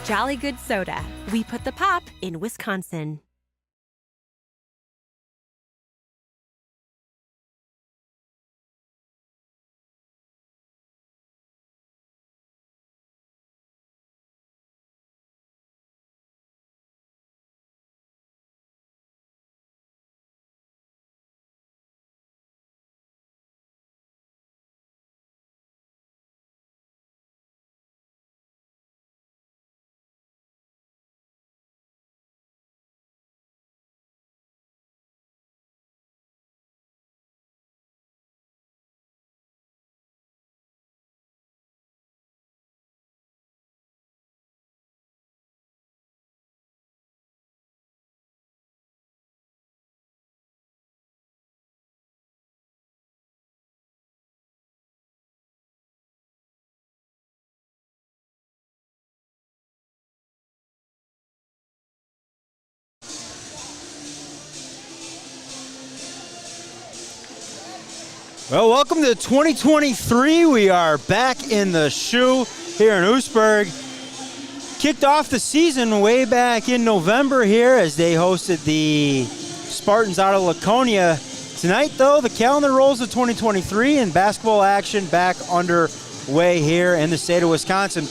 Jolly Good Soda. We put the pop in Wisconsin. Well, welcome to 2023. We are back in the shoe here in Oostburg. Kicked off the season way back in November here as they hosted the Spartans out of Laconia. Tonight, though, the calendar rolls to 2023 and basketball action back underway here in the state of Wisconsin.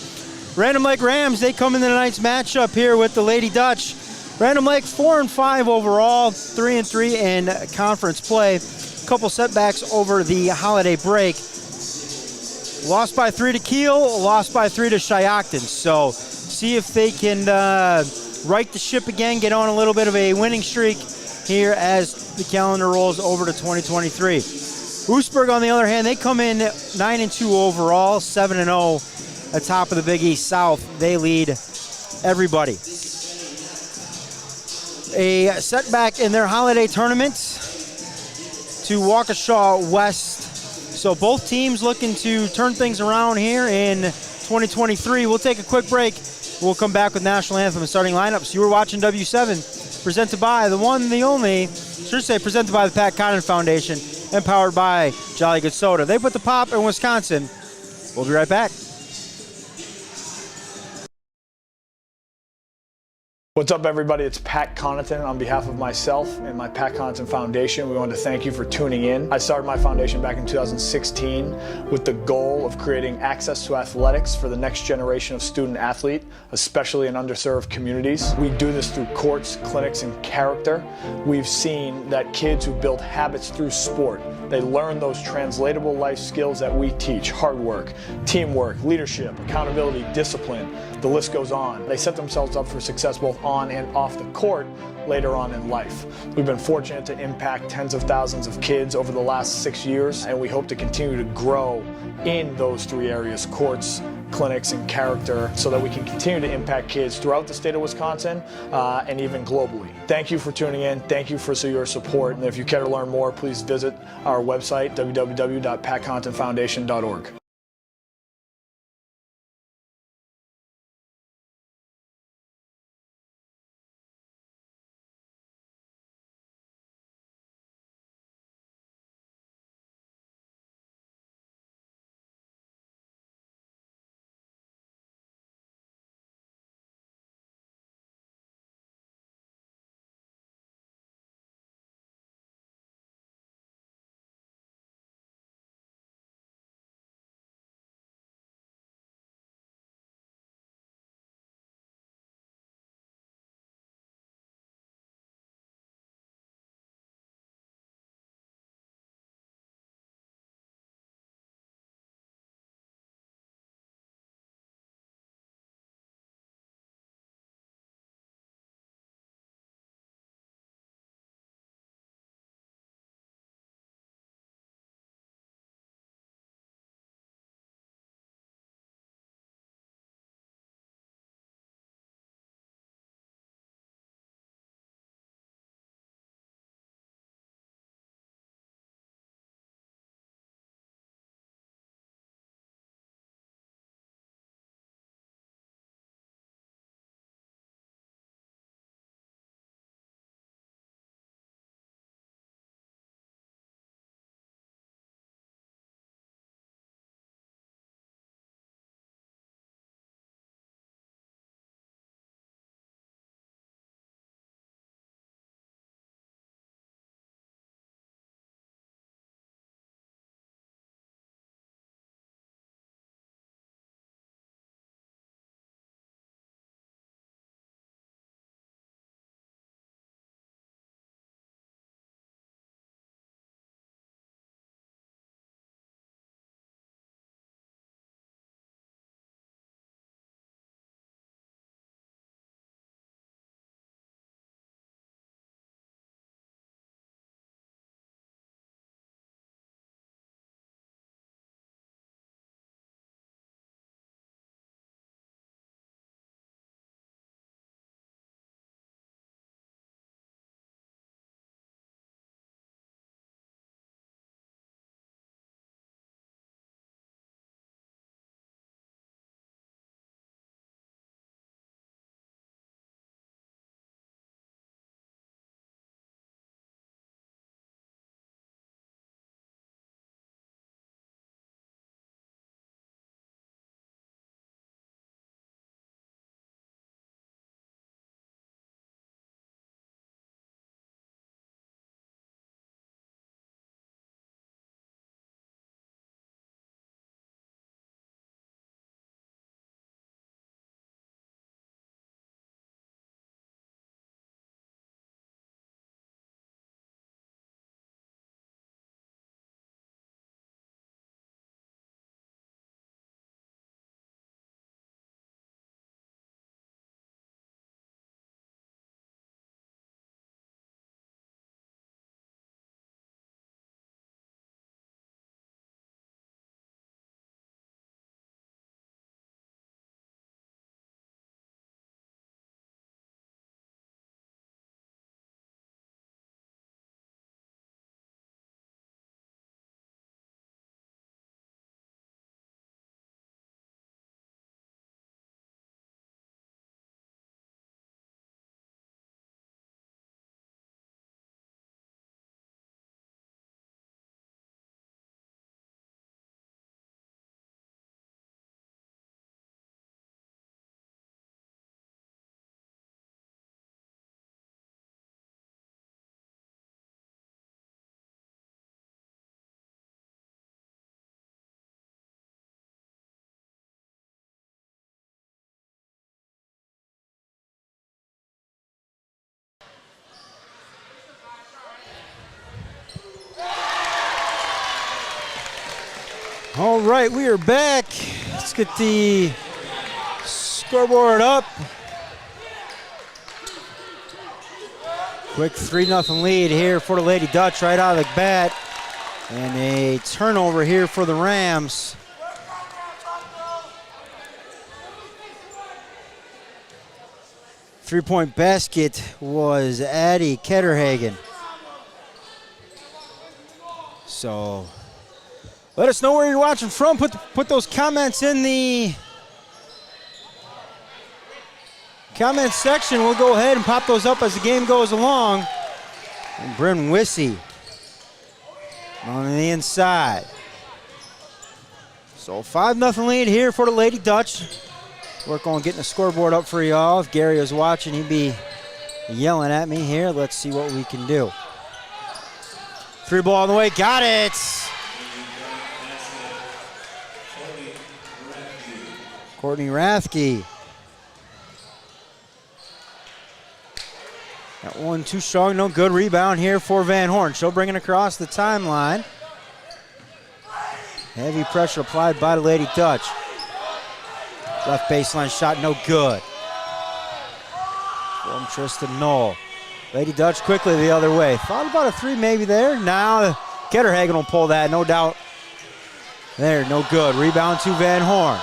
Random Lake Rams, they come into tonight's matchup here with the Lady Dutch. Random Lake 4-5 overall, 3-3 in conference play. Couple setbacks over the holiday break. Lost by 3 to Kiel, lost by 3 to Shiocton. So see if they can right the ship again, get on a little bit of a winning streak here as the calendar rolls over to 2023. Oostburg, on the other hand, they come in 9-2 overall, 7-0 atop of the Big East South. They lead everybody. A setback in their holiday tournament to Waukesha West. So both teams looking to turn things around here in 2023. We'll take a quick break. We'll come back with National Anthem and starting lineups. You were watching W7, presented by the one, the only, presented by the Pat Condon Foundation, and powered by Jolly Good Soda. They put the pop in Wisconsin. We'll be right back. What's up, everybody? It's Pat Connaughton. On behalf of myself and my Pat Connaughton Foundation, we want to thank you for tuning in. I started my foundation back in 2016 with the goal of creating access to athletics for the next generation of student athlete, especially in underserved communities. We do this through courts, clinics, and character. We've seen that kids who build habits through sport, they learn those translatable life skills that we teach: hard work, teamwork, leadership, accountability, discipline. The list goes on. They set themselves up for success both on and off the court later on in life. We've been fortunate to impact tens of thousands of kids over the last 6 years, and we hope to continue to grow in those 3 areas: courts, clinics, and character, so that we can continue to impact kids throughout the state of Wisconsin and even globally. Thank you for tuning in. Thank you for your support. And if you care to learn more, please visit our website, www.patconnaughtonfoundation.org. right, we are back. Let's get the scoreboard up. Quick 3-0 lead here for the Lady Dutch right out of the bat. And a turnover here for the Rams. Three-point basket was Addie Ketterhagen. So let us know where you're watching from. Put those comments in the comment section. We'll go ahead and pop those up as the game goes along. And Bryn Wissey on the inside. So 5-0 lead here for the Lady Dutch. Work on getting the scoreboard up for y'all. If Gary was watching, he'd be yelling at me here. Let's see what we can do. Free ball on the way, got it. Courtney Rathke. That one too strong, no good. Rebound here for Van Horn. She'll bring it across the timeline. Heavy pressure applied by the Lady Dutch. Left baseline shot, no good. From Tristan Knoll. Lady Dutch quickly the other way. Thought about a three maybe there. Now Ketterhagen will pull that, no doubt. There, no good. Rebound to Van Horn.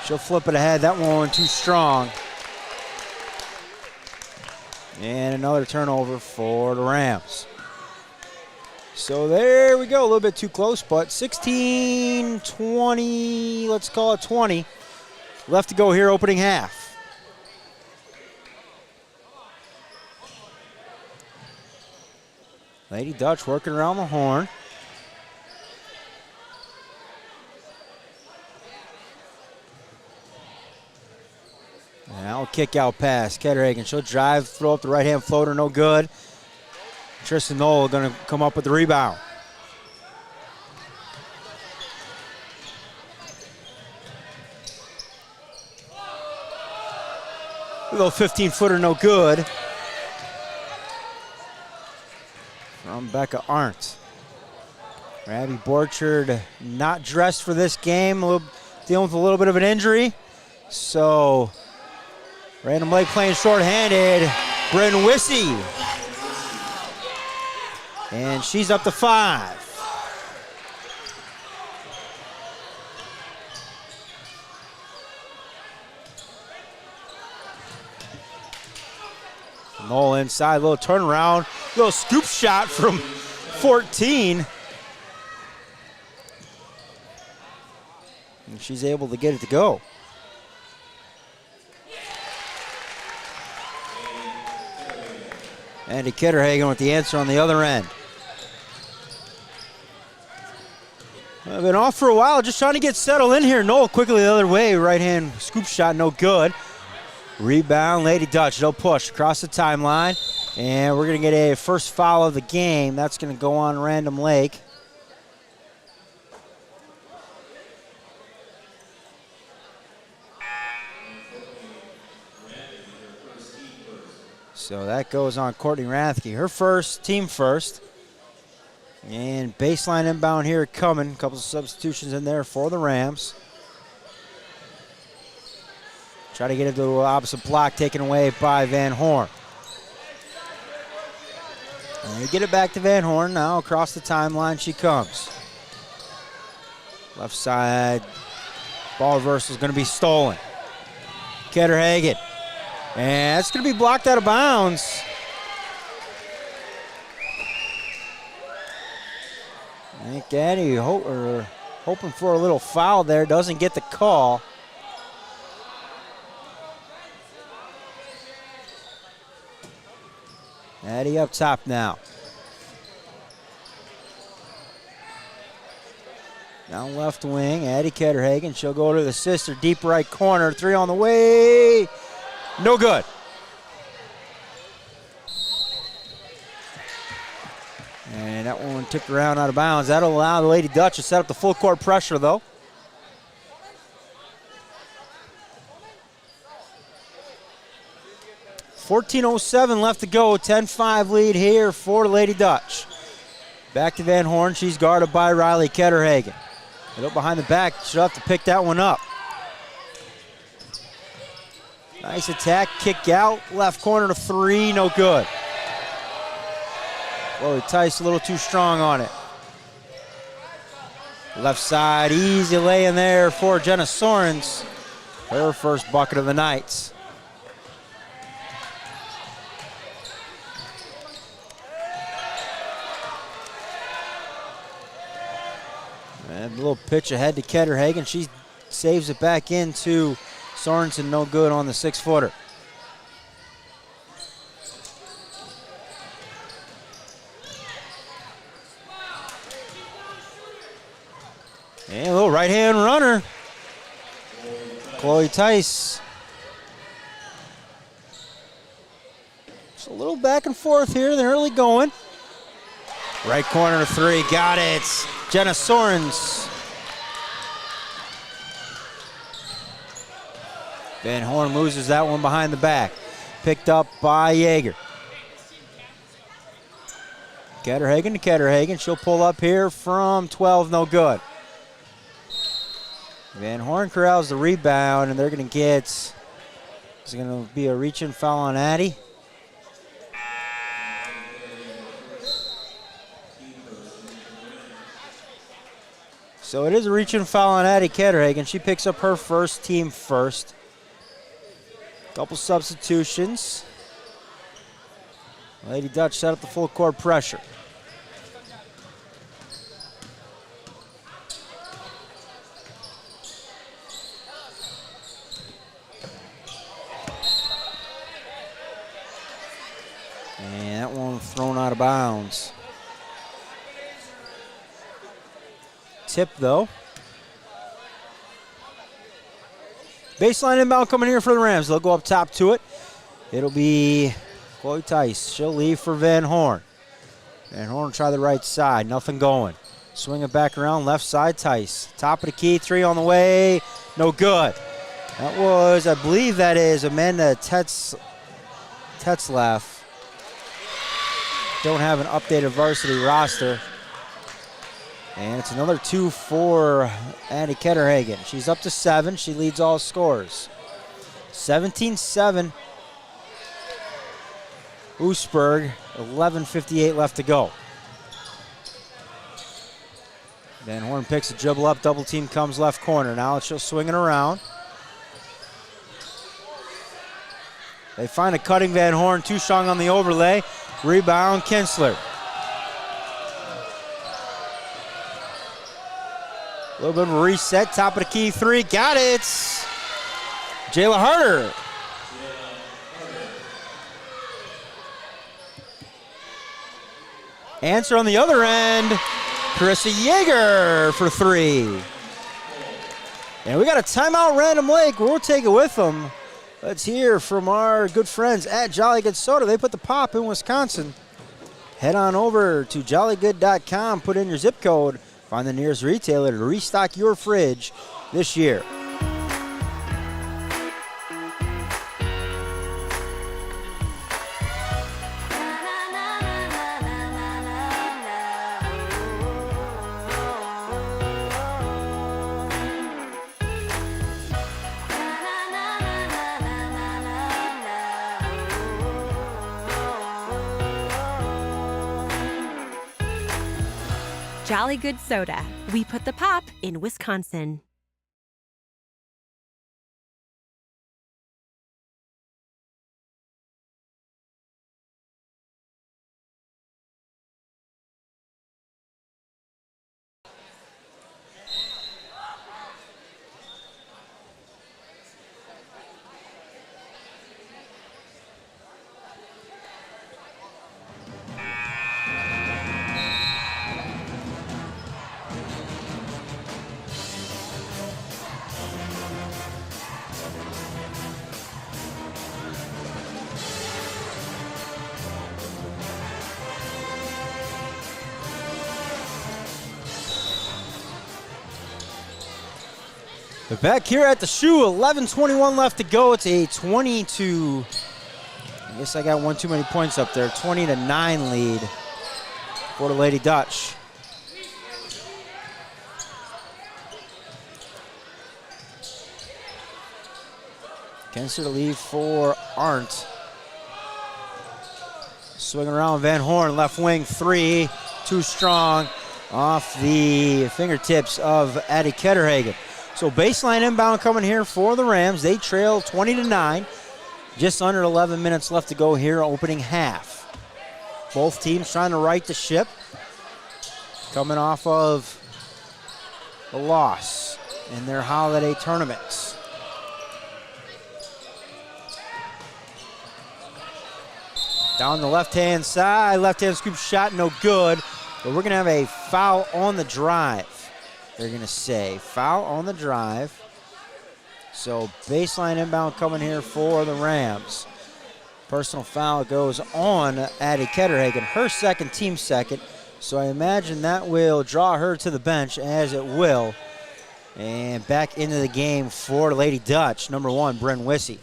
She'll flip it ahead. That one too strong. And another turnover for the Rams. So there we go. A little bit too close, but 16-20, let's call it 20. Left to go here, opening half. Lady Dutch working around the horn. Now kick out pass. Ketterhagen, she'll drive, throw up the right-hand floater, no good. Tristan Knoll going to come up with the rebound. A little 15-footer, no good. From Becca Arndt. Abby Borchard not dressed for this game, dealing with a little bit of an injury. So, Random Lake playing short-handed. Bryn Wissey. And she's up to 5. Knoll inside, little turnaround, little scoop shot from 14. And she's able to get it to go. Andy Ketterhagen with the answer on the other end. I've been off for a while, just trying to get settled in here. Knoll quickly the other way, right-hand scoop shot, no good. Rebound, Lady Dutch, they'll push across the timeline. And we're going to get a first foul of the game. That's going to go on Random Lake. So that goes on Courtney Rathke. Her first, team first. And baseline inbound here coming. A couple of substitutions in there for the Rams. Try to get it to the opposite block, taken away by Van Horn. And they get it back to Van Horn. Now across the timeline she comes. Left side, ball reversal is going to be stolen. Ketterhagen. And it's going to be blocked out of bounds. I think Daddy hoping for a little foul there, doesn't get the call. Addie up top now. Down left wing, Addie Ketterhagen. She'll go to the sister, deep right corner. Three on the way. No good. And that one tipped around out of bounds. That'll allow the Lady Dutch to set up the full court pressure, though. .14:07 left to go. 10-5 lead here for the Lady Dutch. Back to Van Horn. She's guarded by Riley Ketterhagen. Middle behind the back. She'll have to pick that one up. Nice attack. Kick out. Left corner to 3. No good. Chloe Tice a little too strong on it. Left side. Easy lay in there for Jenna Sorens. Her first bucket of the night. And a little pitch ahead to Ketterhagen. She saves it back into Sorensen. No good on the 6-footer. And a little right-hand runner. Chloe Tice. Just a little back and forth here. They're early going. Right corner to 3. Got it. Jenna Sorens. Van Horn loses that one behind the back. Picked up by Yeager. Ketterhagen to Ketterhagen. She'll pull up here from 12. No good. Van Horn corrals the rebound, and they're going to get, it's going to be a reach-in foul on Addie. So it is a reach-in foul on Addie Ketterhagen. She picks up her first, team first. Couple substitutions. Lady Dutch set up the full court pressure. And that one thrown out of bounds. Tip though. Baseline inbound coming here for the Rams. They'll go up top to it. It'll be Chloe Tice. She'll leave for Van Horn. Van Horn try the right side. Nothing going. Swing it back around. Left side, Tice. Top of the key. 3 on the way. No good. That was, I believe that is Amanda Tetzlaff. Don't have an updated varsity roster. And it's another 2 for Addie Ketterhagen. She's up to 7. She leads all scores. 17-7. Oostburg, 11:58 left to go. Van Horn picks a dribble up. Double team comes left corner. Now she'll swing it around. They find a cutting Van Horn. Too strong on the overlay. Rebound, Kinsler. A little bit of a reset, top of the key 3, got it. Jayla Harder. Answer on the other end, Carissa Yeager for 3. And we got a timeout, Random Lake. We'll take it with them. Let's hear from our good friends at Jolly Good Soda. They put the pop in Wisconsin. Head on over to jollygood.com, put in your zip code. Find the nearest retailer to restock your fridge this year. Jolly Good Soda. We put the pop in Wisconsin. But back here at the shoe, 11:21 left to go. It's a 22. I guess I got one too many points up there. 20-9 lead for the Lady Dutch. Kinsler to leave for Arndt. Swinging around Van Horn, left wing three, too strong, off the fingertips of Addie Ketterhagen. So baseline inbound coming here for the Rams. They trail 20-9. Just under 11 minutes left to go here, opening half. Both teams trying to right the ship. Coming off of a loss in their holiday tournaments. Down the left-hand side, left-hand scoop shot, no good. But we're going to have a foul on the drive. They're going to say foul on the drive. So baseline inbound coming here for the Rams. Personal foul goes on Addie Ketterhagen, her second, team second. So I imagine that will draw her to the bench, as it will. And back into the game for Lady Dutch, number 1, Bryn Wissey.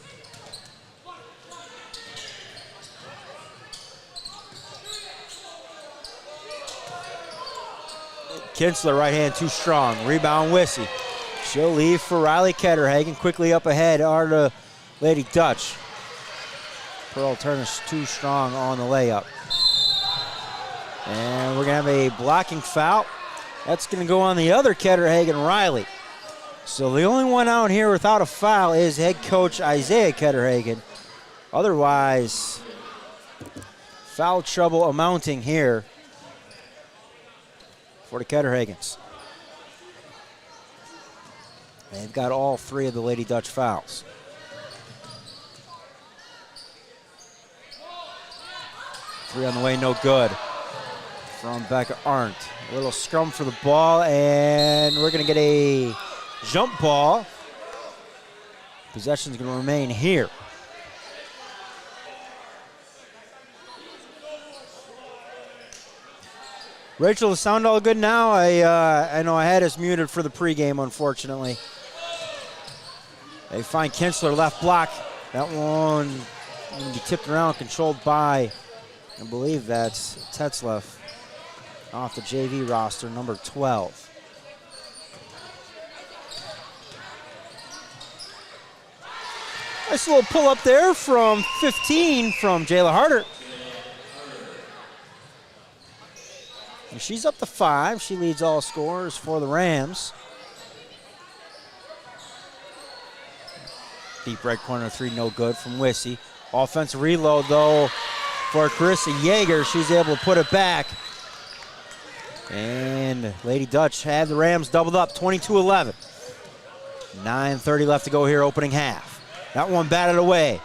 Kinsler, right hand too strong. Rebound Wissey. She'll leave for Riley Ketterhagen. Quickly up ahead are the Lady Dutch. Pearl Turner's too strong on the layup. And we're going to have a blocking foul. That's going to go on the other Ketterhagen, Riley. So the only one out here without a foul is head coach Isaiah Ketterhagen. Otherwise, foul trouble amounting here for the Ketterhagens. They've got all 3 of the Lady Dutch fouls. Three on the way, no good from Becca Arndt. A little scrum for the ball, and we're going to get a jump ball. Possession's going to remain here. Rachel, the sound all good now? I know I had us muted for the pregame, unfortunately. They find Kinsler, left block. That one will be tipped around, controlled by, I believe that's Tetzlaff, off the JV roster, number 12. Nice little pull up there from 15 from Jayla Harder. And she's up to 5. She leads all scorers for the Rams. Deep right corner three, no good from Wissey. Offensive reload, though, for Carissa Yeager. She's able to put it back. And Lady Dutch have the Rams doubled up, 22-11. 9:30 left to go here, opening half. That one batted away.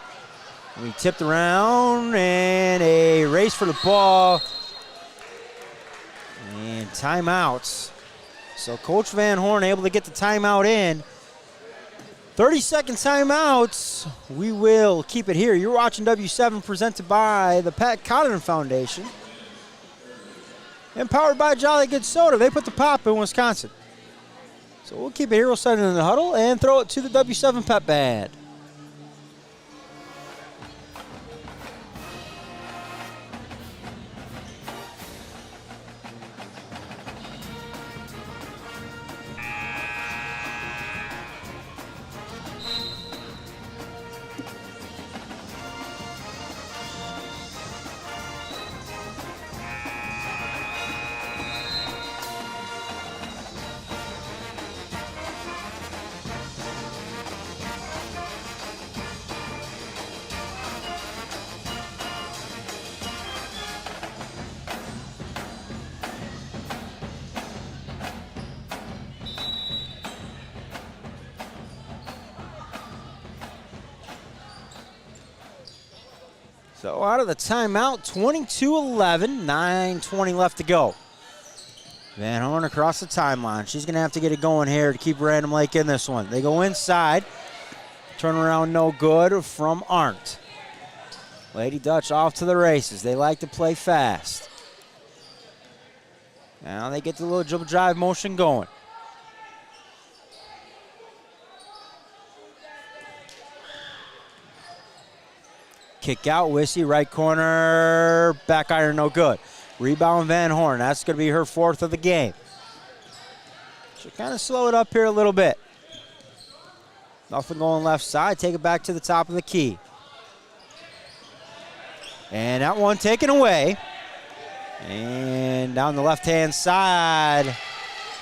We tipped around, and a race for the ball. And timeouts. So Coach Van Horn able to get the timeout in. 30-second timeouts. We will keep it here. You're watching W7 presented by the Pat Connaughton Foundation. And powered by Jolly Good Soda. They put the pop in Wisconsin. So we'll keep it here. We'll set it in the huddle and throw it to the W7 Pep Band. So out of the timeout, 22-11, 9:20 left to go. Van Horn across the timeline. She's going to have to get it going here to keep Random Lake in this one. They go inside. Turnaround no good from Arndt. Lady Dutch off to the races. They like to play fast. Now they get the little dribble drive motion going. Kick out, Wissey, right corner, back iron, no good. Rebound, Van Horn. That's going to be her 4th of the game. She'll kind of slow it up here a little bit. Nothing going left side. Take it back to the top of the key. And that one taken away. And down the left-hand side,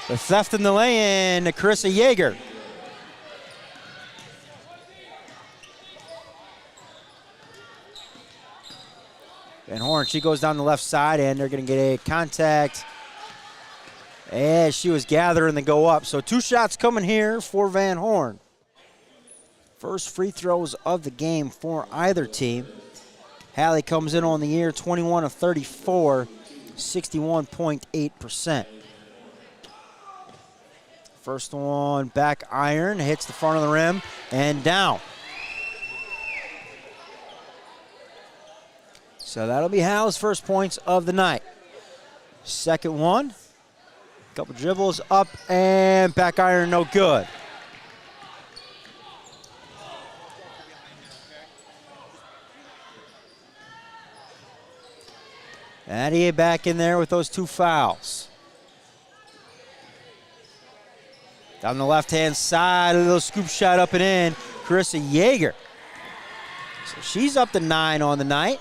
the theft in the lay-in to Carissa Yeager. Van Horn, she goes down the left side, and they're going to get a contact as she was gathering to go up. So 2 shots coming here for Van Horn. First free throws of the game for either team. Hallie comes in on the year 21 of 34, 61.8%. First one back iron, hits the front of the rim and down. So that'll be Hal's first points of the night. Second one, couple dribbles up and back iron, no good. Addie back in there with those 2 fouls. Down the left-hand side, a little scoop shot up and in. Carissa Yeager. So she's up to 9 on the night.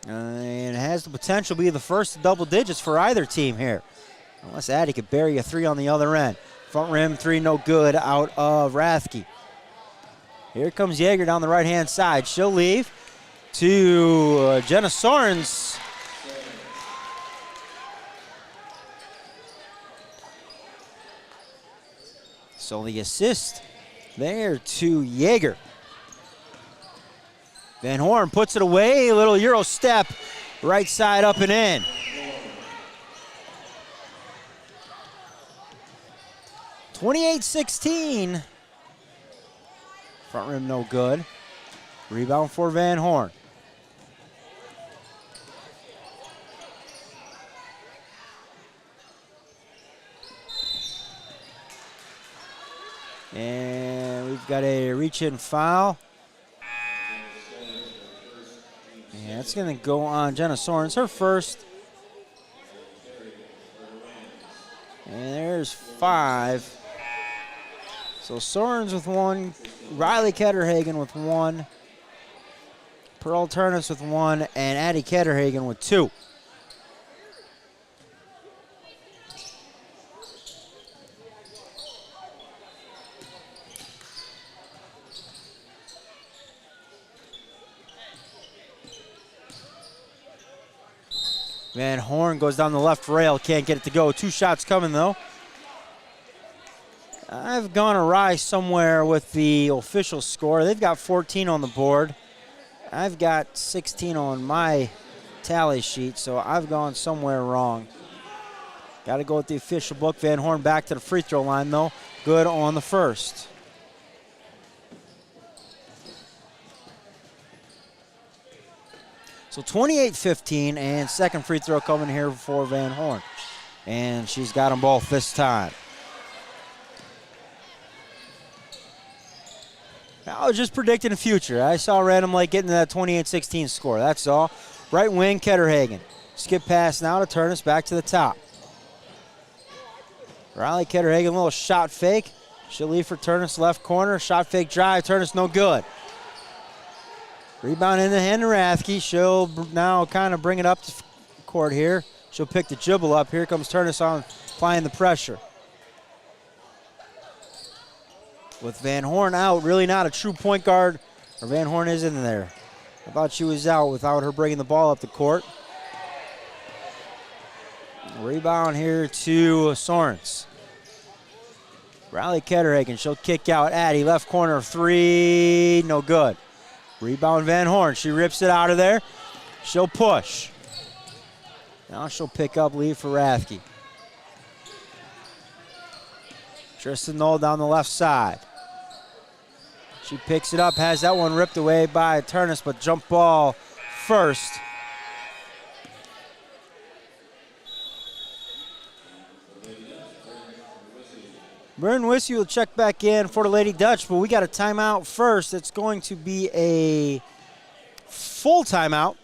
And has the potential to be the first double digits for either team here. Unless Addie could bury a 3 on the other end. Front rim 3, no good out of Rathke. Here comes Yeager down the right-hand side. She'll leave to Jenna Sorens. So the assist there to Yeager. Van Horn puts it away, a little Euro step, right side up and in. (28-16). Front rim no good. Rebound for Van Horn. And we've got a reach-in foul. Yeah, it's going to go on Jenna Sorens, her first. And there's 5. So Sorens with 1, Riley Ketterhagen with 1, Pearl Turnus with 1, and Addie Ketterhagen with 2. Van Horn goes down the left rail, can't get it to go. 2 shots coming though. I've gone awry somewhere with the official score. They've got 14 on the board. I've got 16 on my tally sheet, so I've gone somewhere wrong. Got to go with the official book. Van Horn back to the free throw line though. Good on the first. So 28-15, and second free throw coming here for Van Horn. And she's got them both this time. I was just predicting the future. I saw Random Lake getting to that 28-16 score. That's all. Right wing, Ketterhagen. Skip pass now to Turnus, back to the top. Riley Ketterhagen, a little shot fake. She'll leave for Turnus, left corner. Shot fake drive, Turnus no good. Rebound in the hand to Rathke. She'll now kind of bring it up to court here. She'll pick the dribble up. Here comes Turnus on, applying the pressure. With Van Horn out, really not a true point guard, or Van Horn is in there. I thought she was out without her bringing the ball up the court. Rebound here to Sorens. Riley Ketterhagen, she'll kick out. Addie, left corner, 3, no good. Rebound Van Horn, she rips it out of there. She'll push. Now she'll pick up, lead for Rathke. Tristan Knoll down the left side. She picks it up, has that one ripped away by Turnus, but jump ball first. Bryn Wissy will check back in for the Lady Dutch, but we got a timeout first. It's going to be a full timeout.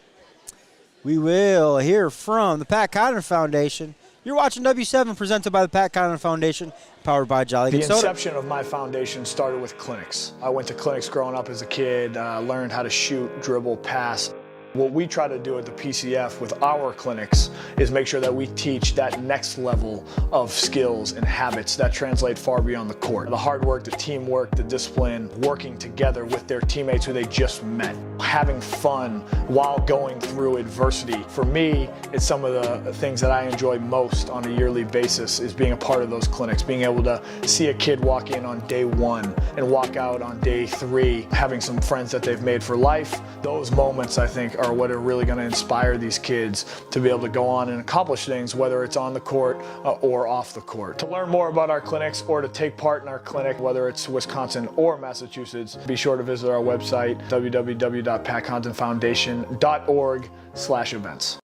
We will hear from the Pat Cotter Foundation You're watching W7, presented by the Pat Connaughton Foundation, powered by Jolly Good The Soda. inception of my foundation started with clinics. I went to clinics growing up as a kid, learned how to shoot, dribble, pass. What we try to do at the PCF with our clinics is make sure that we teach that next level of skills and habits that translate far beyond the court. The hard work, the teamwork, the discipline, working together with their teammates who they just met, having fun while going through adversity. For me, it's some of the things that I enjoy most on a yearly basis is being a part of those clinics, being able to see a kid walk in on day 1 and walk out on day 3, having some friends that they've made for life. Those moments, I think, are what are really going to inspire these kids to be able to go on and accomplish things, whether it's on the court or off the court. To learn more about our clinics or to take part in our clinic, whether it's Wisconsin or Massachusetts, be sure to visit our website, www.patkonnaughtonfoundation.org/events.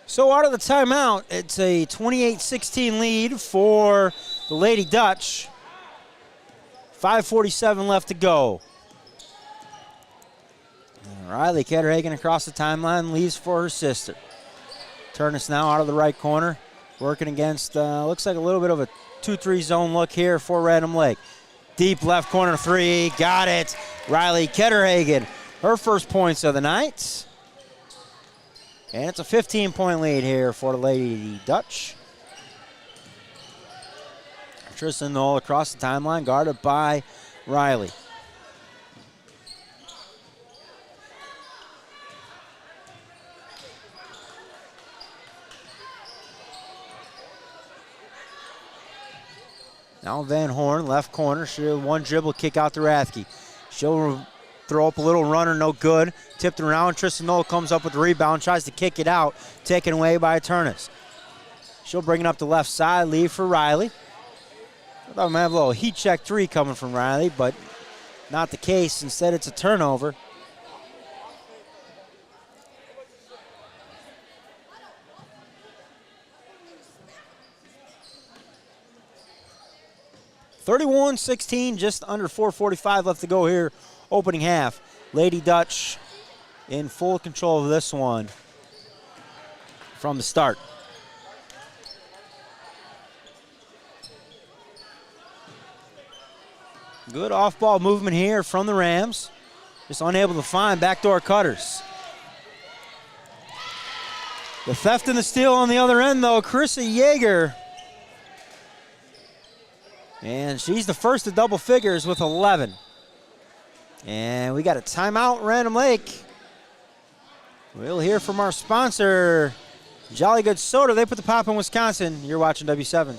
So out of the timeout, it's a 28-16 lead for the Lady Dutch. 5:47 left to go. And Riley Ketterhagen across the timeline leaves for her sister. Turnus now out of the right corner, working against, looks like a little bit of a 2-3 zone look here for Random Lake. Deep left corner 3, got it. Riley Ketterhagen, her first points of the night. And it's a 15-point lead here for the Lady Dutch. Tristan Knoll across the timeline, guarded by Riley. Now Van Horn, left corner, she'll one dribble kick out to Rathke. She'll throw up a little runner, no good. Tipped around, Tristan Knoll comes up with the rebound, tries to kick it out, taken away by Turnus. She'll bring it up the left side, leave for Riley. I thought we might have a little heat check 3 coming from Riley, but not the case. Instead, it's a turnover. (31-16), just under 4:45 left to go here, opening half. Lady Dutch in full control of this one from the start. Good off-ball movement here from the Rams. Just unable to find backdoor cutters. The theft and the steal on the other end, though. Carissa Yeager. And she's the first to double figures with 11. And we got a timeout, Random Lake. We'll hear from our sponsor, Jolly Good Soda. They put the pop in Wisconsin. You're watching W7.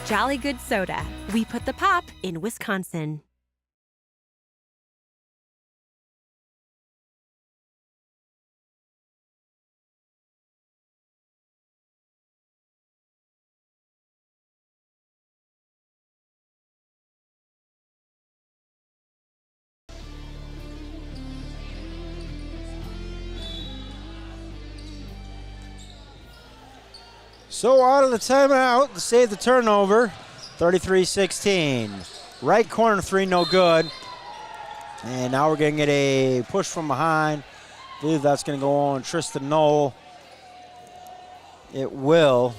Jolly Good Soda. We put the pop in Wisconsin. So out of the timeout to save the turnover, 33-16. Right corner 3, no good. And now we're going to get a push from behind. I believe that's going to go on Tristan Knoll. It will.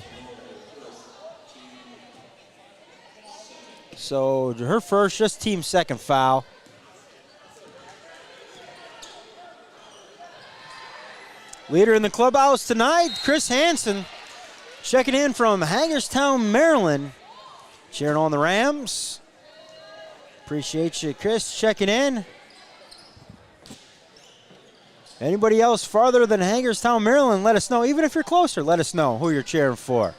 So her first, just team second foul. Leader in the clubhouse tonight, Chris Hansen. Checking in from Hagerstown, Maryland. Cheering on the Rams. Appreciate you, Chris, checking in. Anybody else farther than Hagerstown, Maryland, let us know. Even if you're closer, let us know who you're cheering for.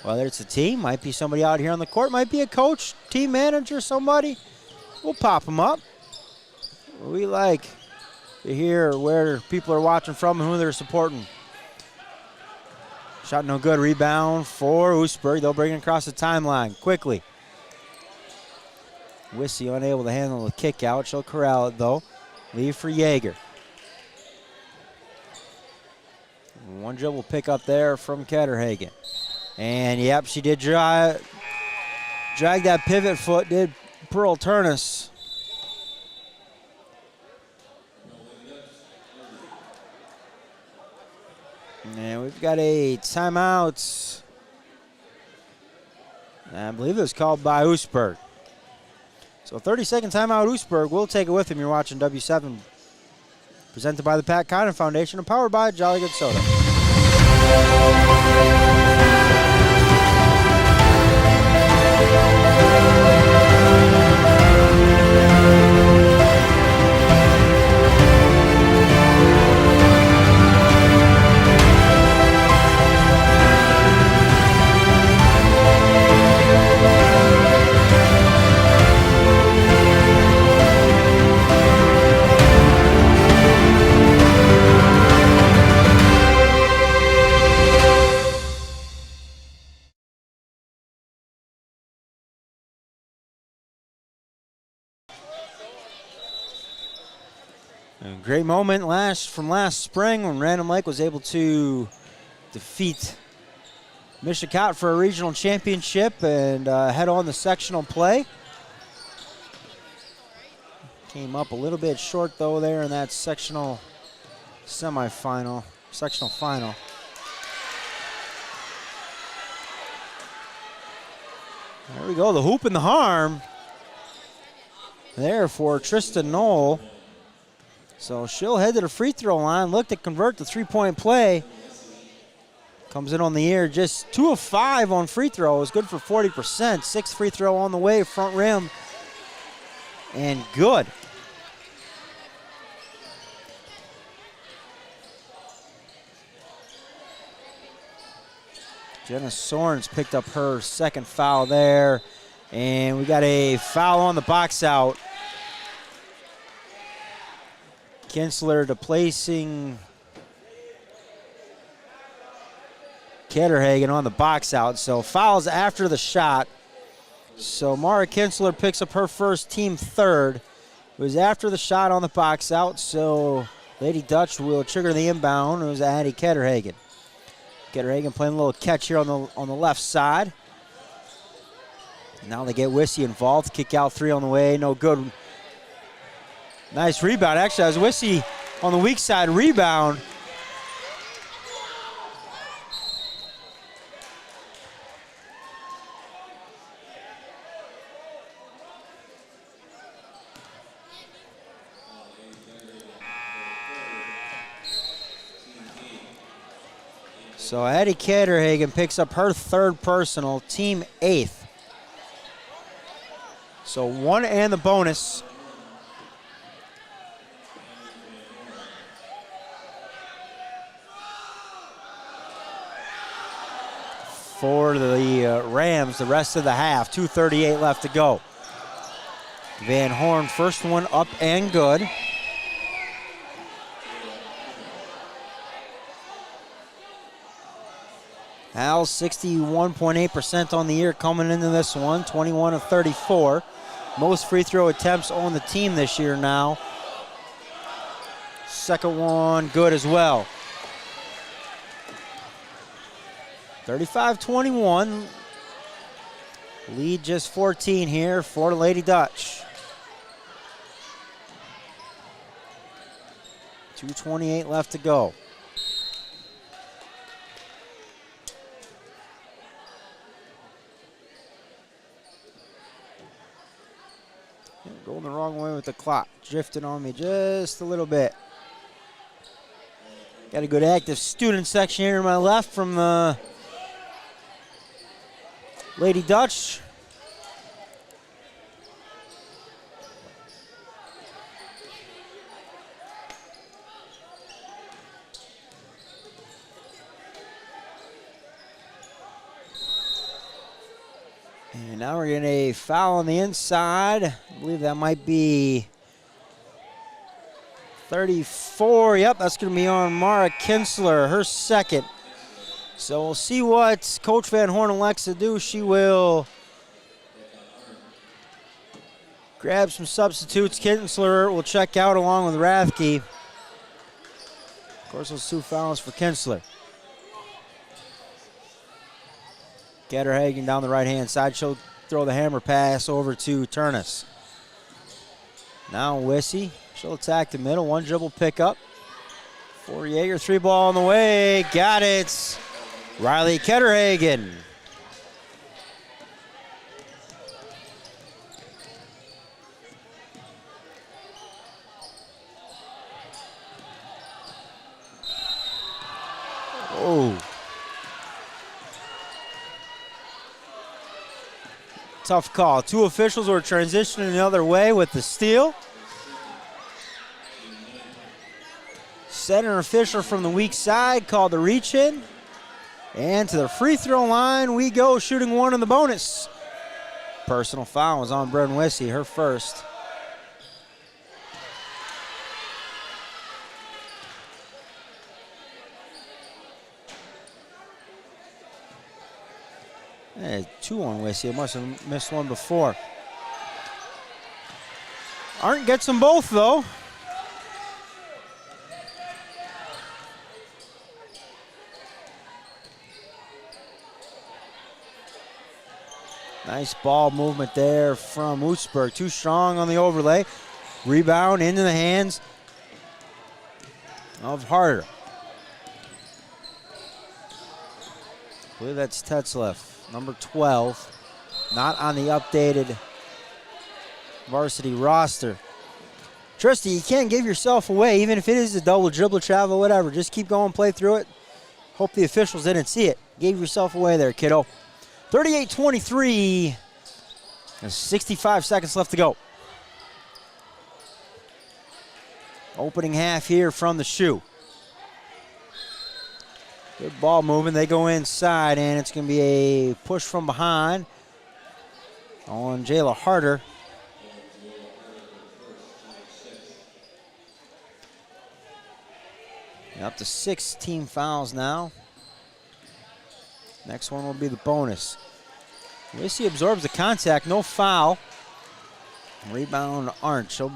Whether it's a team, might be somebody out here on the court, might be a coach, team manager, somebody. We'll pop them up. We like to hear where people are watching from and who they're supporting. Shot no good. Rebound for Oostburg. They'll bring it across the timeline quickly. Wissy unable to handle the kick out. She'll corral it though. Leave for Yeager. One dribble pick up there from Ketterhagen. And yep, she did drag that pivot foot, did Pearl Turnus. And we've got a timeout. I believe it was called by Oostburg. So 30-second timeout, Oostburg. We'll take it with him. You're watching W7, presented by the Pat Conant Foundation and powered by Jolly Good Soda. A great moment from last spring when Random Lake was able to defeat Mishicot for a regional championship and head on the sectional play. Came up a little bit short though there in that sectional final. There we go, the hoop and the harm there for Tristan Knoll. So she'll head to the free throw line, look to convert the three-point play. Comes in on the year, just 2 of 5 on free throws, good for 40%. 6th free throw on the way, front rim, and good. Jenna Sorens picked up her second foul there, and we got a foul on the box out. Kinsler placing Ketterhagen on the box out. So fouls after the shot. So Mara Kinsler picks up her first, team third. It was after the shot on the box out. So Lady Dutch will trigger the inbound. It was Addie Ketterhagen. Ketterhagen playing a little catch here on the left side. Now they get Wissy involved. Kick out three on the way. No good. Nice rebound. Actually, as Wissy on the weak side rebound. So Addie Ketterhagen picks up her third personal, team 8th. So 1 and the bonus. For the Rams, the rest of the half, 2:38 left to go. Van Horn, first one up and good. Al, 61.8% on the year coming into this one, 21 of 34. Most free throw attempts on the team this year now. Second one good as well. 35-21. Lead just 14 here for the Lady Dutch. 2:28 left to go. Going the wrong way with the clock. Drifting on me just a little bit. Got a good active student section here to my left from the Lady Dutch. And now we're getting a foul on the inside. I believe that might be 34. Yep, that's going to be on Mara Kinsler, her second. So we'll see what Coach Van Horn elects to do. She will grab some substitutes. Kinsler will check out along with Rathke. Of course, those 2 fouls for Kinsler. Ketterhagen down the right-hand side. She'll throw the hammer pass over to Turnus. Now Wissy. She'll attack the middle. 1 dribble pickup. 48 or 3 ball on the way. Got it. Riley Ketterhagen. Oh. Tough call. 2 officials were transitioning the other way with the steal. Center official from the weak side called the reach in. And to the free throw line we go, shooting 1 in the bonus. Personal foul was on Bren Wissy, her first. Hey, 2 on Wissy. I must have missed 1 before. Arndt gets them both, though. Nice ball movement there from Oostburg. Too strong on the overlay. Rebound into the hands of Harder. I believe that's Tetzlaff, number 12. Not on the updated varsity roster. Tristy, you can't give yourself away, even if it is a double dribble travel, whatever. Just keep going, play through it. Hope the officials didn't see it. Gave yourself away there, kiddo. 38-23. There's 65 seconds left to go. Opening half here from the shoe. Good ball movement. They go inside, and it's going to be a push from behind on Jayla Harder. Up to 16 fouls now. Next one will be the bonus. Wissy absorbs the contact, no foul. Rebound Arndt. She'll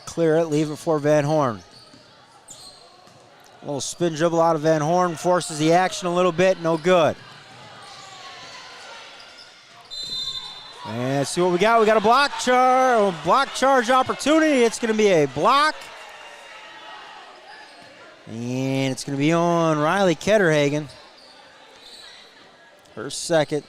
clear it, leave it for Van Horn. A little spin dribble out of Van Horn, forces the action a little bit, no good. And let's see what we got. We got a block charge opportunity. It's going to be a block. And it's going to be on Riley Ketterhagen. Her second.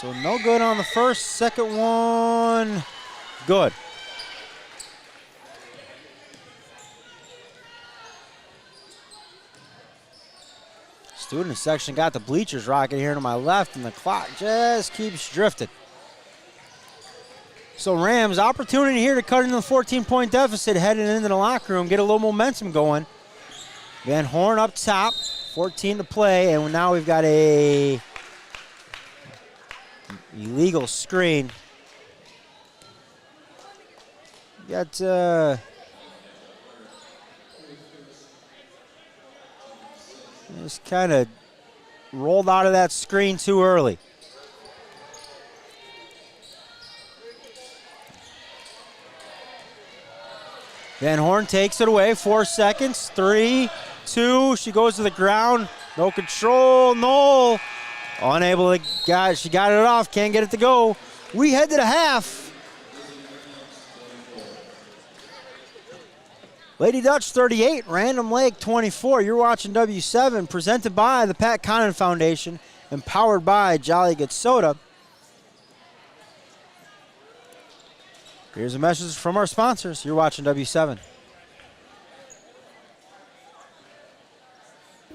So no good on the first, second one, good. Student section got the bleachers rocking here to my left, and the clock just keeps drifting. So Rams, opportunity here to cut into the 14-point deficit, heading into the locker room, get a little momentum going. Van Horn up top, 14 to play, and now we've got a illegal screen. Got just kind of rolled out of that screen too early. Van Horn takes it away, 4 seconds, 3, 2, she goes to the ground, no control, Knoll. Unable to she got it off, can't get it to go. We head to the half. Lady Dutch 38, Random Lake 24. You're watching W7, presented by the Pat Conant Foundation and powered by Jolly Good Soda. Here's a message from our sponsors. You're watching W7.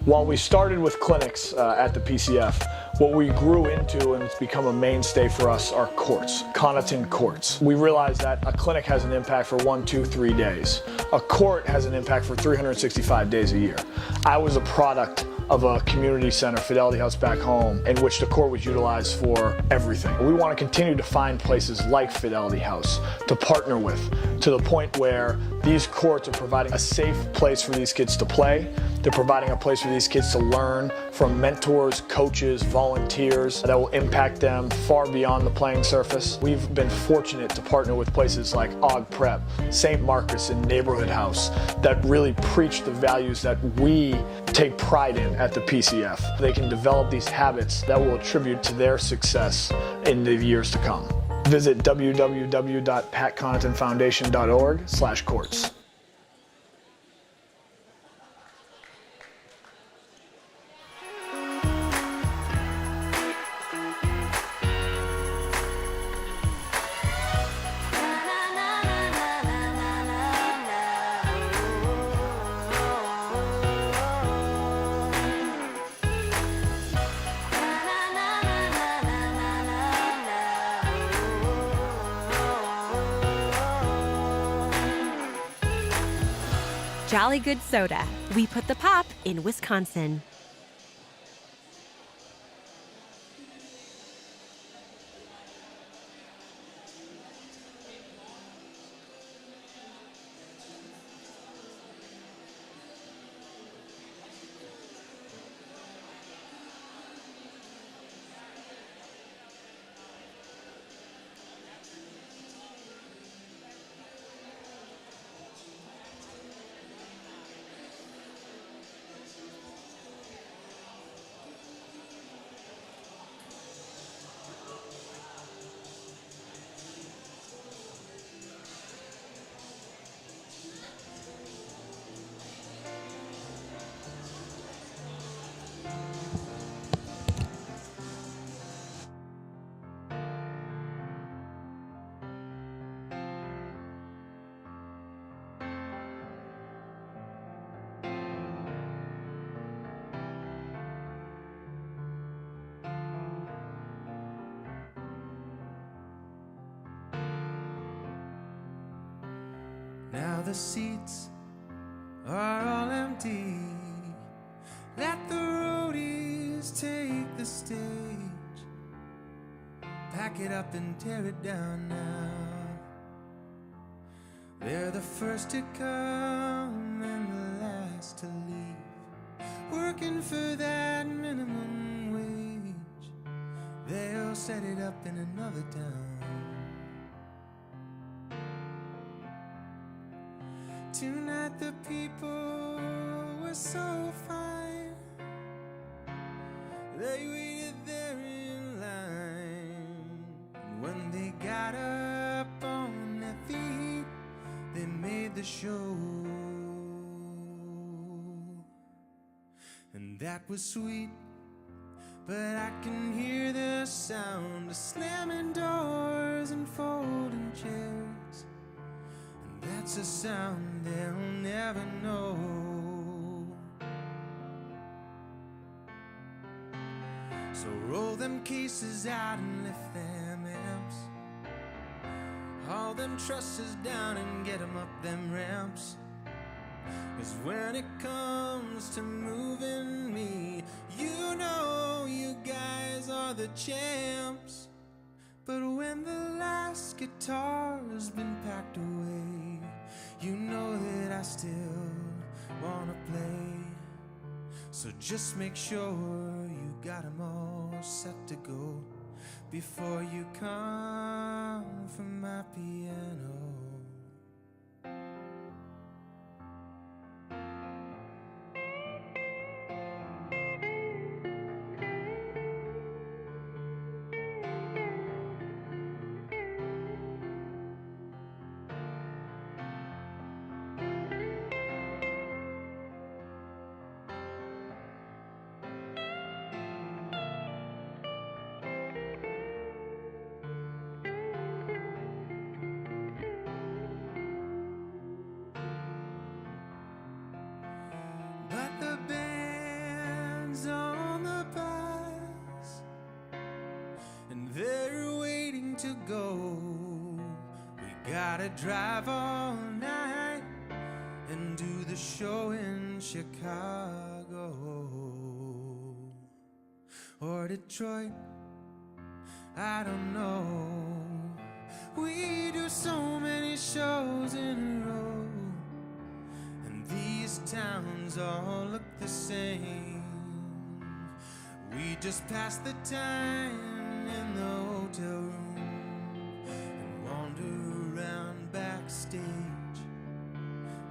While we started with clinics at the PCF, What we grew into, and it's become a mainstay for us, are courts, Connaughton courts. We realized that a clinic has an impact for 1, 2, 3 days. A court has an impact for 365 days a year. I was a product of a community center, Fidelity House back home, in which the court was utilized for everything. We want to continue to find places like Fidelity House to partner with, to the point where these courts are providing a safe place for these kids to play. They're providing a place for these kids to learn from mentors, coaches, volunteers that will impact them far beyond the playing surface. We've been fortunate to partner with places like Og Prep, St. Marcus, and Neighborhood House that really preach the values that we take pride in at the PCF. They can develop these habits that will attribute to their success in the years to come. Visit www.patconnaughtonfoundation.org/courts. Jolly Good Soda. We put the pop in Wisconsin. Now the seats are all empty. Let the roadies take the stage. Pack it up and tear it down now. They're the first to come and the last to leave, working for that minimum wage. They'll set it up in another town. Tonight the people were so fine. They waited there in line. And when they got up on their feet, they made the show. And that was sweet, but I can hear the sound of slamming doors and folding chairs. That's a sound they'll never know. So roll them cases out and lift them amps, haul them trusses down and get them up them ramps. 'Cause when it comes to moving me, you know you guys are the champs. But when the last guitar's been packed away, you know that I still wanna play. So just make sure you got 'em all set to go before you come for my piano. gotta drive all night and do the show in Chicago or Detroit, I don't know. We do so many shows in a row, and these towns all look the same. We just pass the time in the hotel room and wander around backstage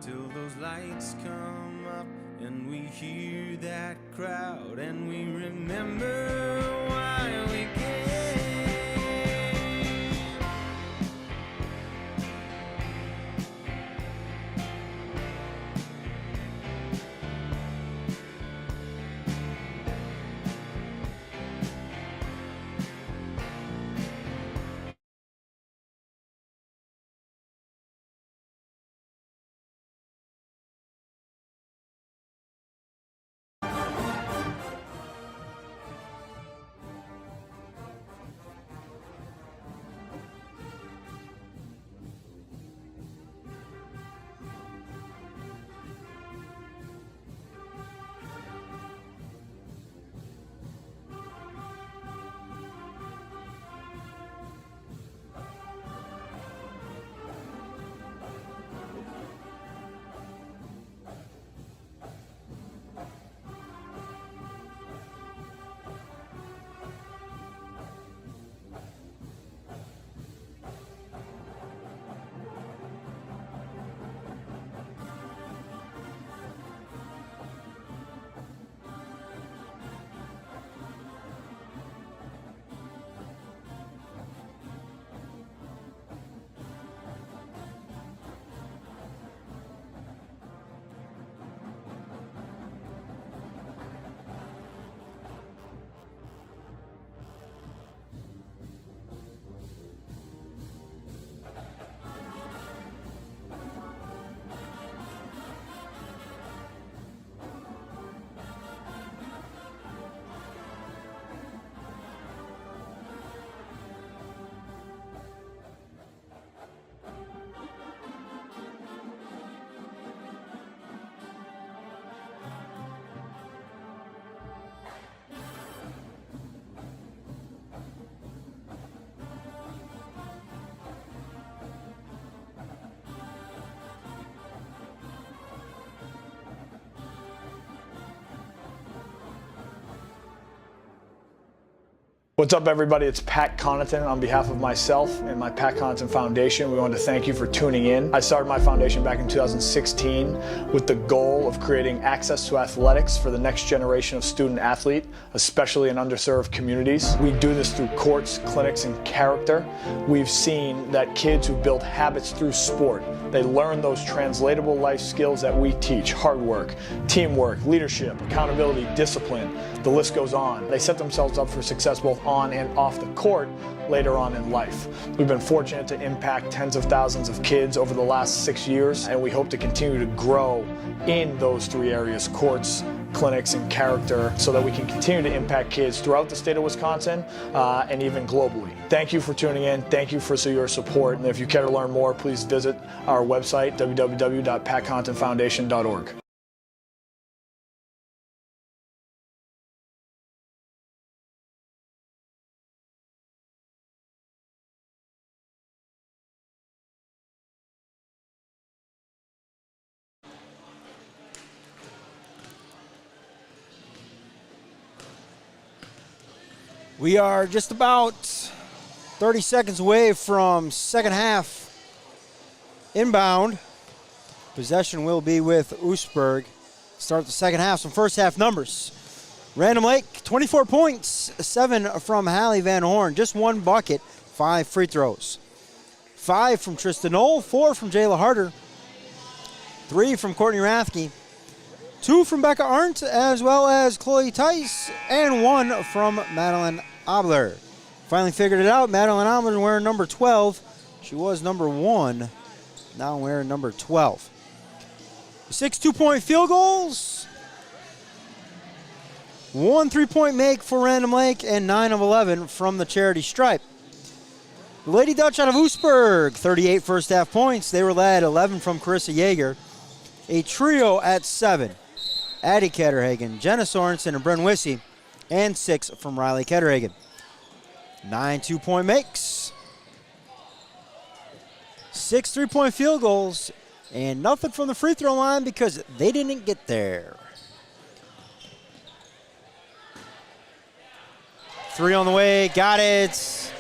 till those lights come up and we hear that crowd and we remember why we came. What's up, everybody? It's Pat Connaughton. On behalf of myself and my Pat Connaughton Foundation, we want to thank you for tuning in. I started my foundation back in 2016 with the goal of creating access to athletics for the next generation of student athlete, especially in underserved communities. We do this through courts, clinics, and character. We've seen that kids who build habits through sport, they learn those translatable life skills that we teach: hard work, teamwork, leadership, accountability, discipline. The list goes on. They set themselves up for success both on and off the court later on in life. We've been fortunate to impact tens of thousands of kids over the last 6 years, and we hope to continue to grow in those three areas: courts, clinics, and character, so that we can continue to impact kids throughout the state of Wisconsin and even globally. Thank you for tuning in. Thank you for your support. And if you care to learn more, please visit our website, www.patconnaughtonfoundation.org. We are just about 30 seconds away from second half inbound. Possession will be with Oostburg. Start the second half. Some first half numbers. Random Lake, 24 points, 7 from Hallie Van Horn, just 1 bucket, 5 free throws. 5 from Tristan Knoll, 4 from Jayla Harder, 3 from Courtney Rathke, 2 from Becca Arndt, as well as Chloe Tice, and 1 from Madeline Obler. Finally figured it out. Madeline Obler wearing number 12. She was number 1, now wearing number 12. 6 two-point field goals, 1 3-point make for Random Lake, and 9 of 11 from the charity stripe. The Lady Dutch out of Oostburg, 38 first half points. They were led 11 from Carissa Yeager. A trio at 7. Addie Ketterhagen, Jenna Sorensen, and Bryn Wissey. And 6 from Riley Ketterhagen. 9 2-point makes. 6 3-point field goals. And nothing from the free throw line because they didn't get there. 3 on the way, got it.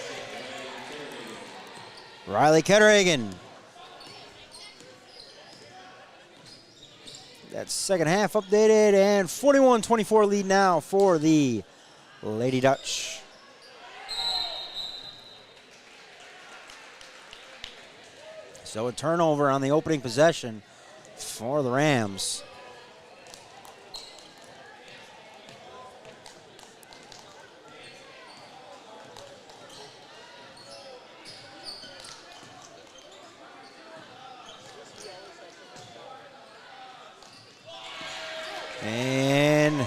Riley Ketterhagen. That second half updated, and 41-24 lead now for the Lady Dutch. So a turnover on the opening possession for the Rams. And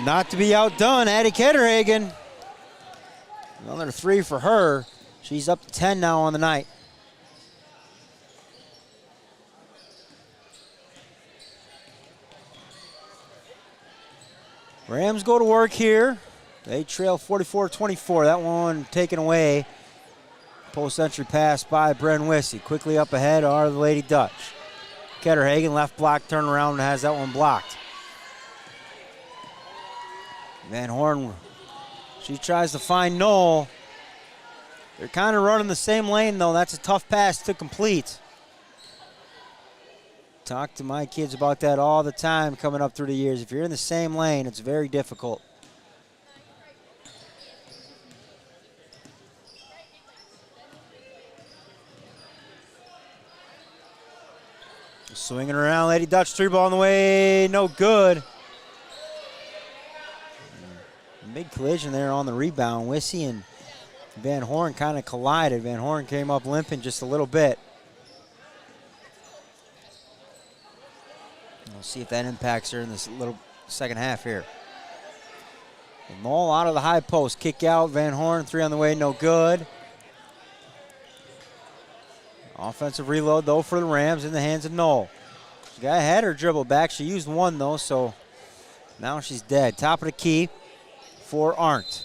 not to be outdone, Addie Ketterhagen. Another 3 for her. She's up to 10 now on the night. Rams go to work here. They trail 44-24. That one taken away. Post-entry pass by Bryn Wissey. Quickly up ahead are the Lady Dutch. Ketterhagen left block, turn around and has that one blocked. Van Horn, she tries to find Knoll. They're kind of running the same lane, though. That's a tough pass to complete. Talk to my kids about that all the time coming up through the years. If you're in the same lane, it's very difficult. Swinging around, Lady Dutch, 3-ball on the way, no good. Big collision there on the rebound. Wissey and Van Horn kind of collided. Van Horn came up limping just a little bit. We'll see if that impacts her in this little second half here. And Knoll out of the high post. Kick out, Van Horn, 3 on the way, no good. Offensive reload, though, for the Rams in the hands of Knoll. She got ahead her dribble back. She used one, though, so now she's dead. Top of the key for Arndt.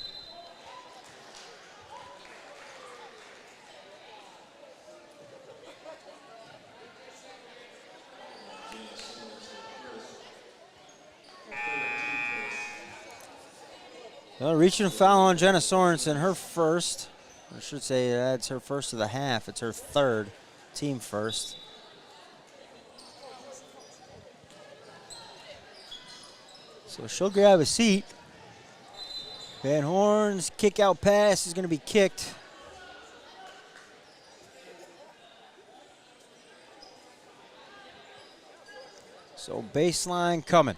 Well, reaching foul on Jenna Sorensen, her first. I should say that's her first of the half. It's her third, team first. So she'll grab a seat. Van Horn's kick out pass is going to be kicked. So baseline coming.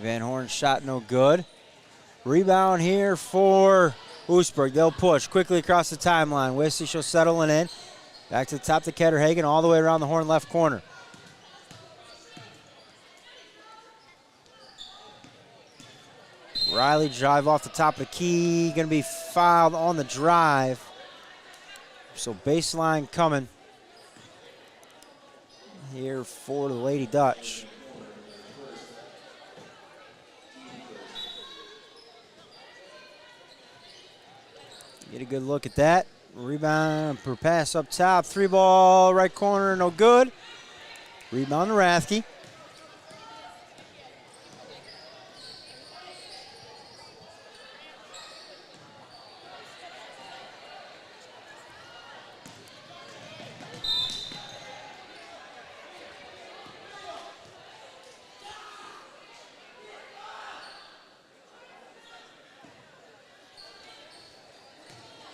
Van Horn's shot no good. Rebound here for Oostburg. They'll push quickly across the timeline. Wissey, she'll settle it in. Back to the top to Ketterhagen, all the way around the Horn left corner. Riley drive off the top of the key. Going to be fouled on the drive. So baseline coming here for the Lady Dutch. Get a good look at that. Rebound per pass up top. 3-ball, right corner, no good. Rebound to Rathke.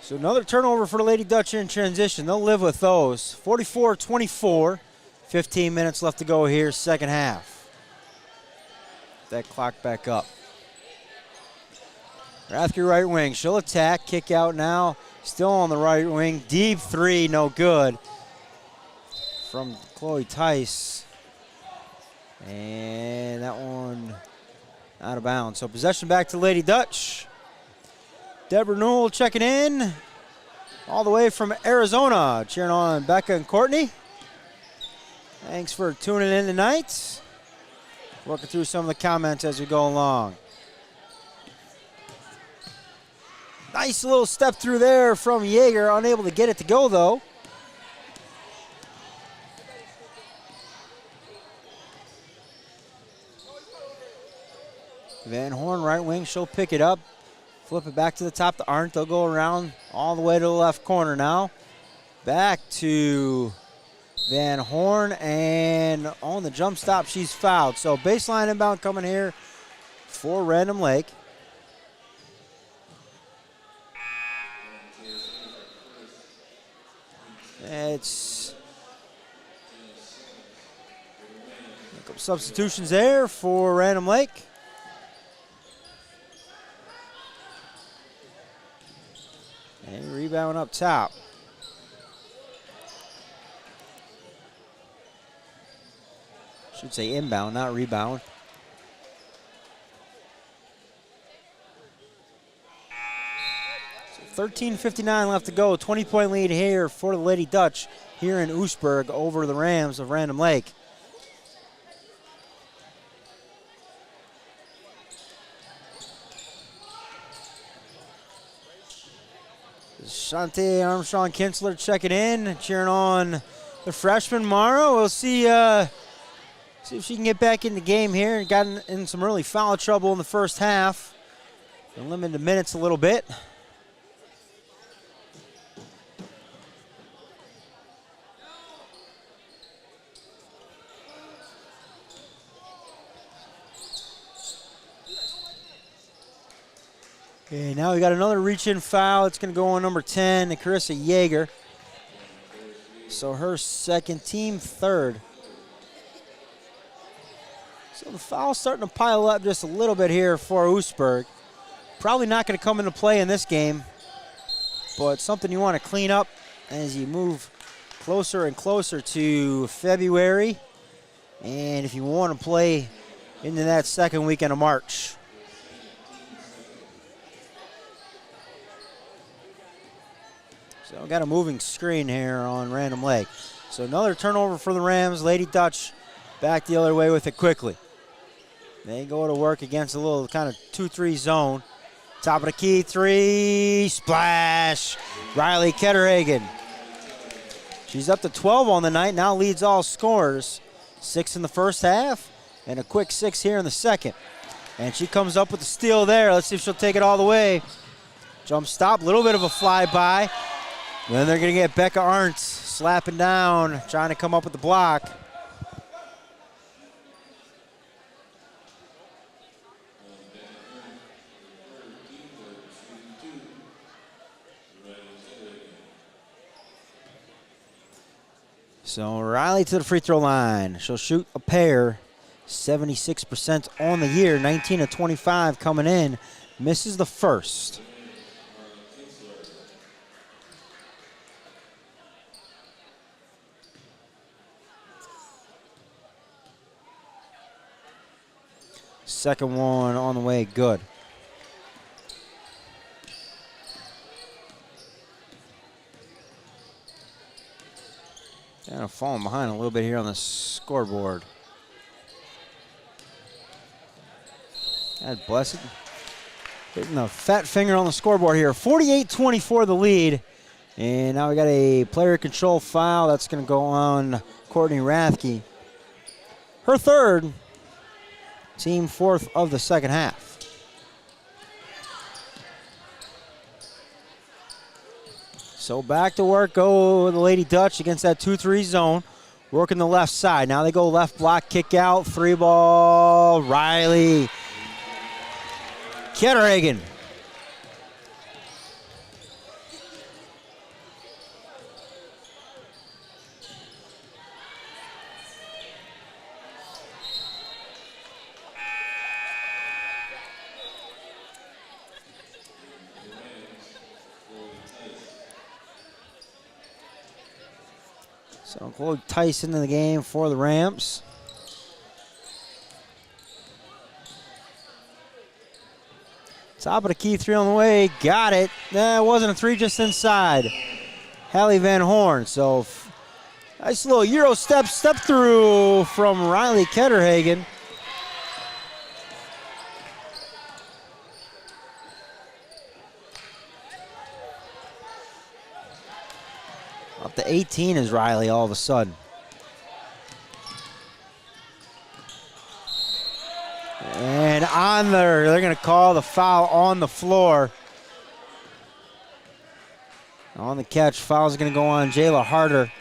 So another turnover for the Lady Dutch in transition. They'll live with those. 44-24. 15 minutes left to go here, second half. That clock back up. Rathke right wing. She'll attack. Kick out now. Still on the right wing. Deep 3, no good. From Chloe Tice. And that one out of bounds. So possession back to Lady Dutch. Deborah Newell checking in all the way from Arizona, cheering on Becca and Courtney. Thanks for tuning in tonight. Working through some of the comments as we go along. Nice little step through there from Yeager, unable to get it to go though. Van Horn, right wing, she'll pick it up. Flip it back to the top to Arndt. They'll go around all the way to the left corner now. Back to Van Horn, and on the jump stop, she's fouled. So baseline inbound coming here for Random Lake. It's a couple substitutions there for Random Lake. And rebound up top. Should say inbound, not rebound. So 13:59 left to go. 20-point lead here for the Lady Dutch here in Oostburg over the Rams of Random Lake. Shantae Armstrong-Kinsler checking in, cheering on the freshman Mara. We'll see if she can get back in the game here. Got in some early foul trouble in the first half. Been limited to minutes a little bit. Okay, now we got another reach-in foul. It's going to go on number 10, Carissa Yeager. So her second, team third. So the foul's starting to pile up just a little bit here for Oostburg. Probably not going to come into play in this game, but something you want to clean up as you move closer and closer to February, and if you want to play into that second weekend of March. So we got a moving screen here on Random Lake. So another turnover for the Rams. Lady Dutch back the other way with it quickly. They go to work against a little kind of 2-3 zone. Top of the key, three, splash. Riley Ketterhagen. She's up to 12 on the night, now leads all scorers. 6 in the first half and a quick 6 here in the second. And she comes up with the steal there. Let's see if she'll take it all the way. Jump stop, little bit of a flyby. Then they're going to get Becca Arndt slapping down, trying to come up with the block. So Riley to the free throw line. She'll shoot a pair, 76% on the year, 19 of 25 coming in. Misses the first. Second one on the way, good. Kind of falling behind a little bit here on the scoreboard. God bless it. Hitting the fat finger on the scoreboard here. 48-24 the lead. And now we got a player control foul. That's going to go on Courtney Rathke. Her third. Team fourth of the second half. So back to work go the Lady Dutch against that 2-3 zone. Working the left side. Now they go left block, kick out, 3-ball, Riley Ketterhagen. So Chloe Tyson in the game for the Rams. Top of the key three on the way. Got it. It wasn't a three, just inside. Hallie Van Horn. So nice little Euro step through from Riley Ketterhagen. Up to 18 is Riley all of a sudden. And on there, they're going to call the foul on the floor. On the catch, foul's going to go on Jayla Harder.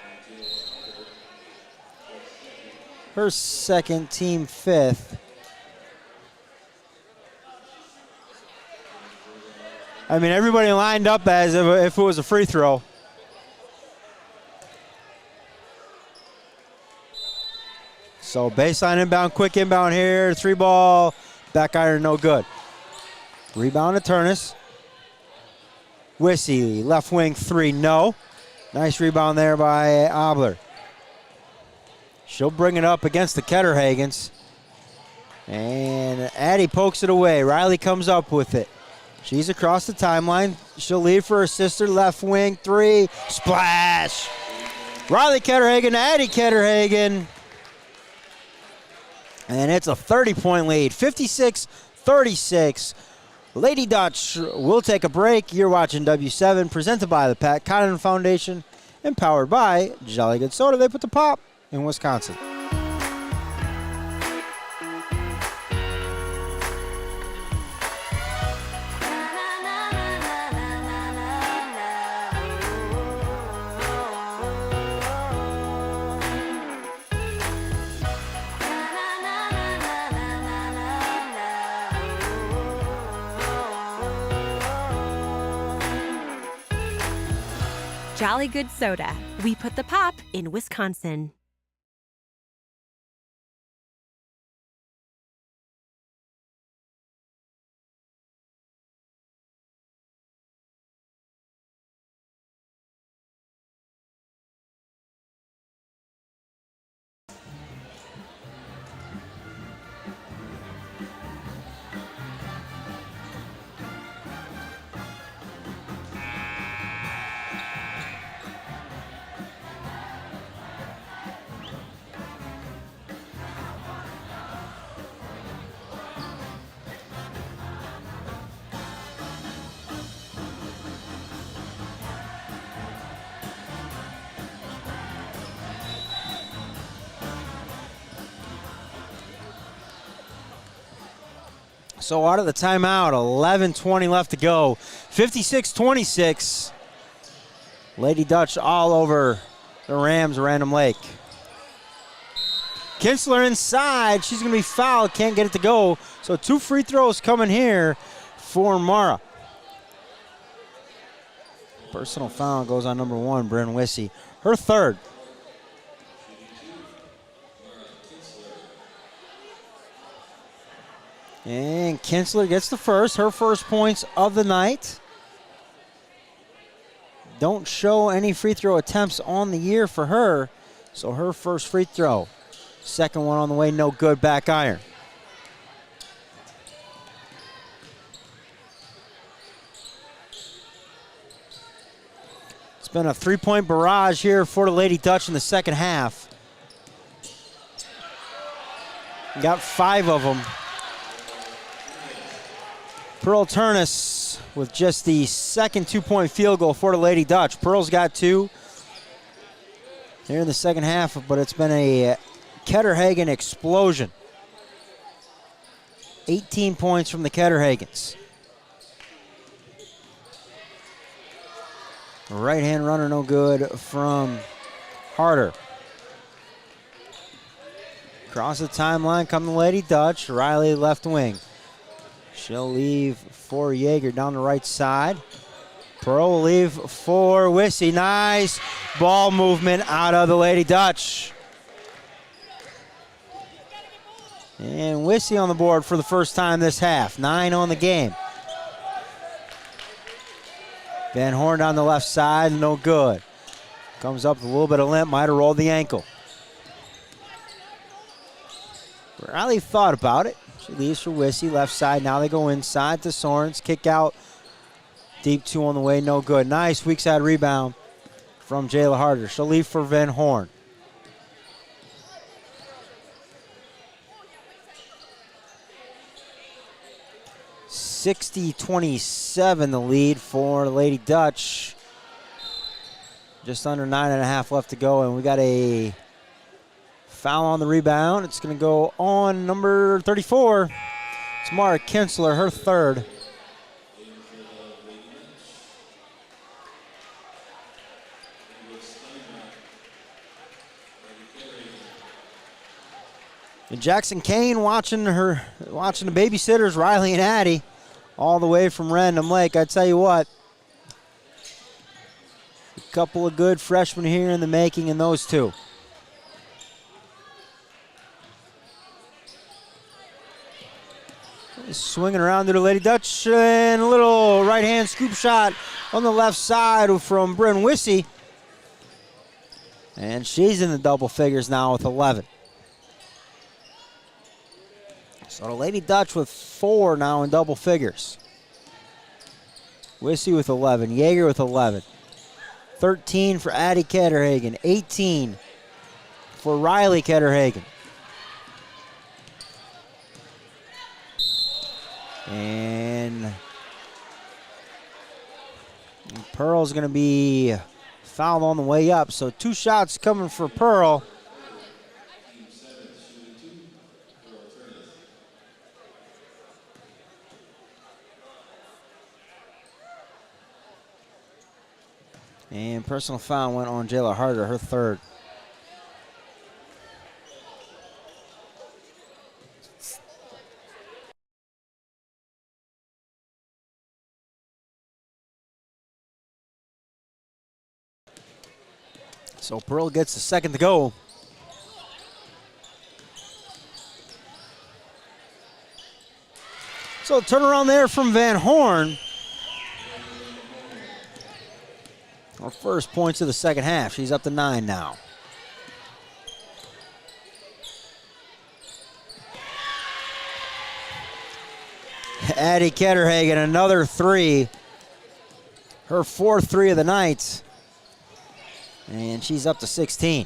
Her second, team fifth. I mean, everybody lined up as if it was a free throw. So baseline inbound, quick inbound here. Three ball, back iron, no good. Rebound to Turnus. Wissy, left wing three, no. Nice rebound there by Obler. She'll bring it up against the Ketterhagens. And Addie pokes it away. Riley comes up with it. She's across the timeline. She'll leave for her sister, left wing three, splash. Riley Ketterhagen, Addie Ketterhagen. And it's a 30-point lead, 56-36. Lady Dutch will take a break. You're watching W7, presented by the Pat Connaughton Foundation and powered by Jolly Good Soda. They put the pop in Wisconsin. Jolly Good Soda. We put the pop in Wisconsin. So out of the timeout, 11:20 left to go. 56-26. Lady Dutch all over the Rams, Random Lake. Kinsler inside. She's going to be fouled. Can't get it to go. So 2 free throws coming here for Mara. Personal foul goes on number 1, Bryn Wissy. Her third. And Kinsler gets the first, her first points of the night. Don't show any free throw attempts on the year for her, so her first free throw. Second one on the way, no good, back iron. It's been a 3-point barrage here for the Lady Dutch in the second half. Got 5 of them. Pearl Turnus with just the second 2-point field goal for the Lady Dutch. Pearl's got 2 here in the second half, but it's been a Ketterhagen explosion. 18 points from the Ketterhagens. Right-hand runner, no good from Harder. Across the timeline come the Lady Dutch. Riley left wing. She'll leave for Yeager down the right side. Pearl will leave for Wissy. Nice ball movement out of the Lady Dutch. And Wissy on the board for the first time this half. 9 on the game. Van Horn on the left side, no good. Comes up with a little bit of limp, might have rolled the ankle. Riley thought about it. She leaves for Wissy, left side. Now they go inside to Sorens. Kick out. Deep 2 on the way, no good. Nice weak side rebound from Jayla Harder. She'll leave for Van Horn. (60-27) the lead for Lady Dutch. Just under 9.5 left to go, and we got a foul on the rebound. It's going to go on number 34. It's Mara Kinsler, her third. And Jackson Kane watching the babysitters, Riley and Addie, all the way from Random Lake. I tell you what, a couple of good freshmen here in the making in those two. Swinging around to the Lady Dutch, and a little right-hand scoop shot on the left side from Bryn Wissy. And she's in the double figures now with 11. So the Lady Dutch with 4 now in double figures. Wissy with 11, Yeager with 11. 13 for Addie Ketterhagen, 18 for Riley Ketterhagen. And Pearl's going to be fouled on the way up. So 2 shots coming for Pearl. And personal foul went on Jayla Harder, her third. So Pearl gets the second to go. So turnaround there from Van Horn. Her first points of the second half. She's up to 9 now. Addie Ketterhagen, another 3. Her 4th 3 of the night. And she's up to 16.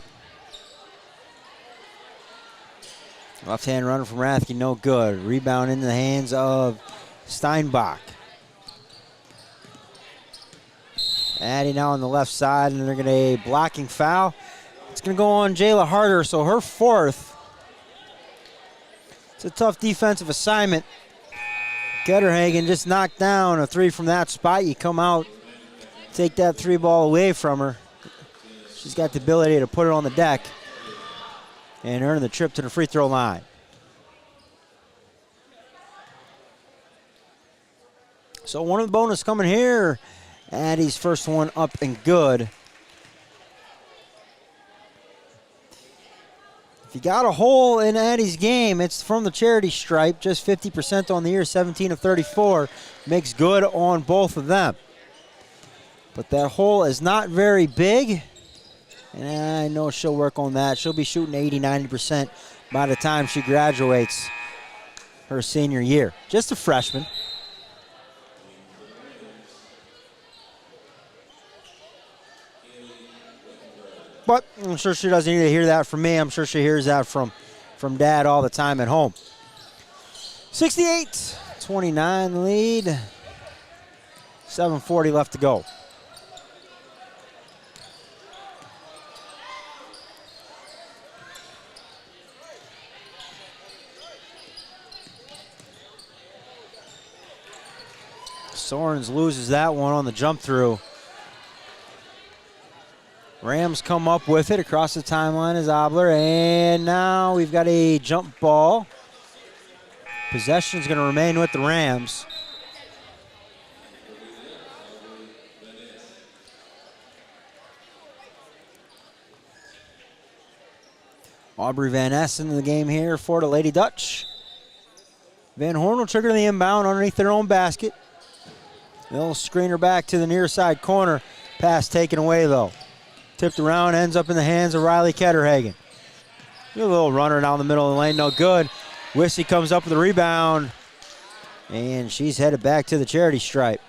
Left-hand runner from Rathke, no good. Rebound into the hands of Steinbach. Addie now on the left side, and they're going to a blocking foul. It's going to go on Jayla Harder, so her 4th. It's a tough defensive assignment. Ketterhagen just knocked down a 3 from that spot. You come out, take that 3 ball away from her. She's got the ability to put it on the deck and earn the trip to the free throw line. So one of the bonus coming here. Addie's first one up and good. If you got a hole in Addie's game, it's from the charity stripe. Just 50% on the year, 17 of 34. Makes good on both of them. But that hole is not very big. And I know she'll work on that. She'll be shooting 80, 90% by the time she graduates her senior year. Just a freshman. But I'm sure she doesn't need to hear that from me. I'm sure she hears that from Dad all the time at home. 68-29 lead. 7:40 left to go. Sorens loses that one on the jump through. Rams come up with it across the timeline is Obler, and now we've got a jump ball. Possession's going to remain with the Rams. Aubrey Van Ness in the game here for the Lady Dutch. Van Horn will trigger the inbound underneath their own basket. They'll screen her back to the near side corner. Pass taken away though. Tipped around, ends up in the hands of Riley Ketterhagen. A little runner down the middle of the lane, no good. Wissy comes up with the rebound, and she's headed back to the charity stripe.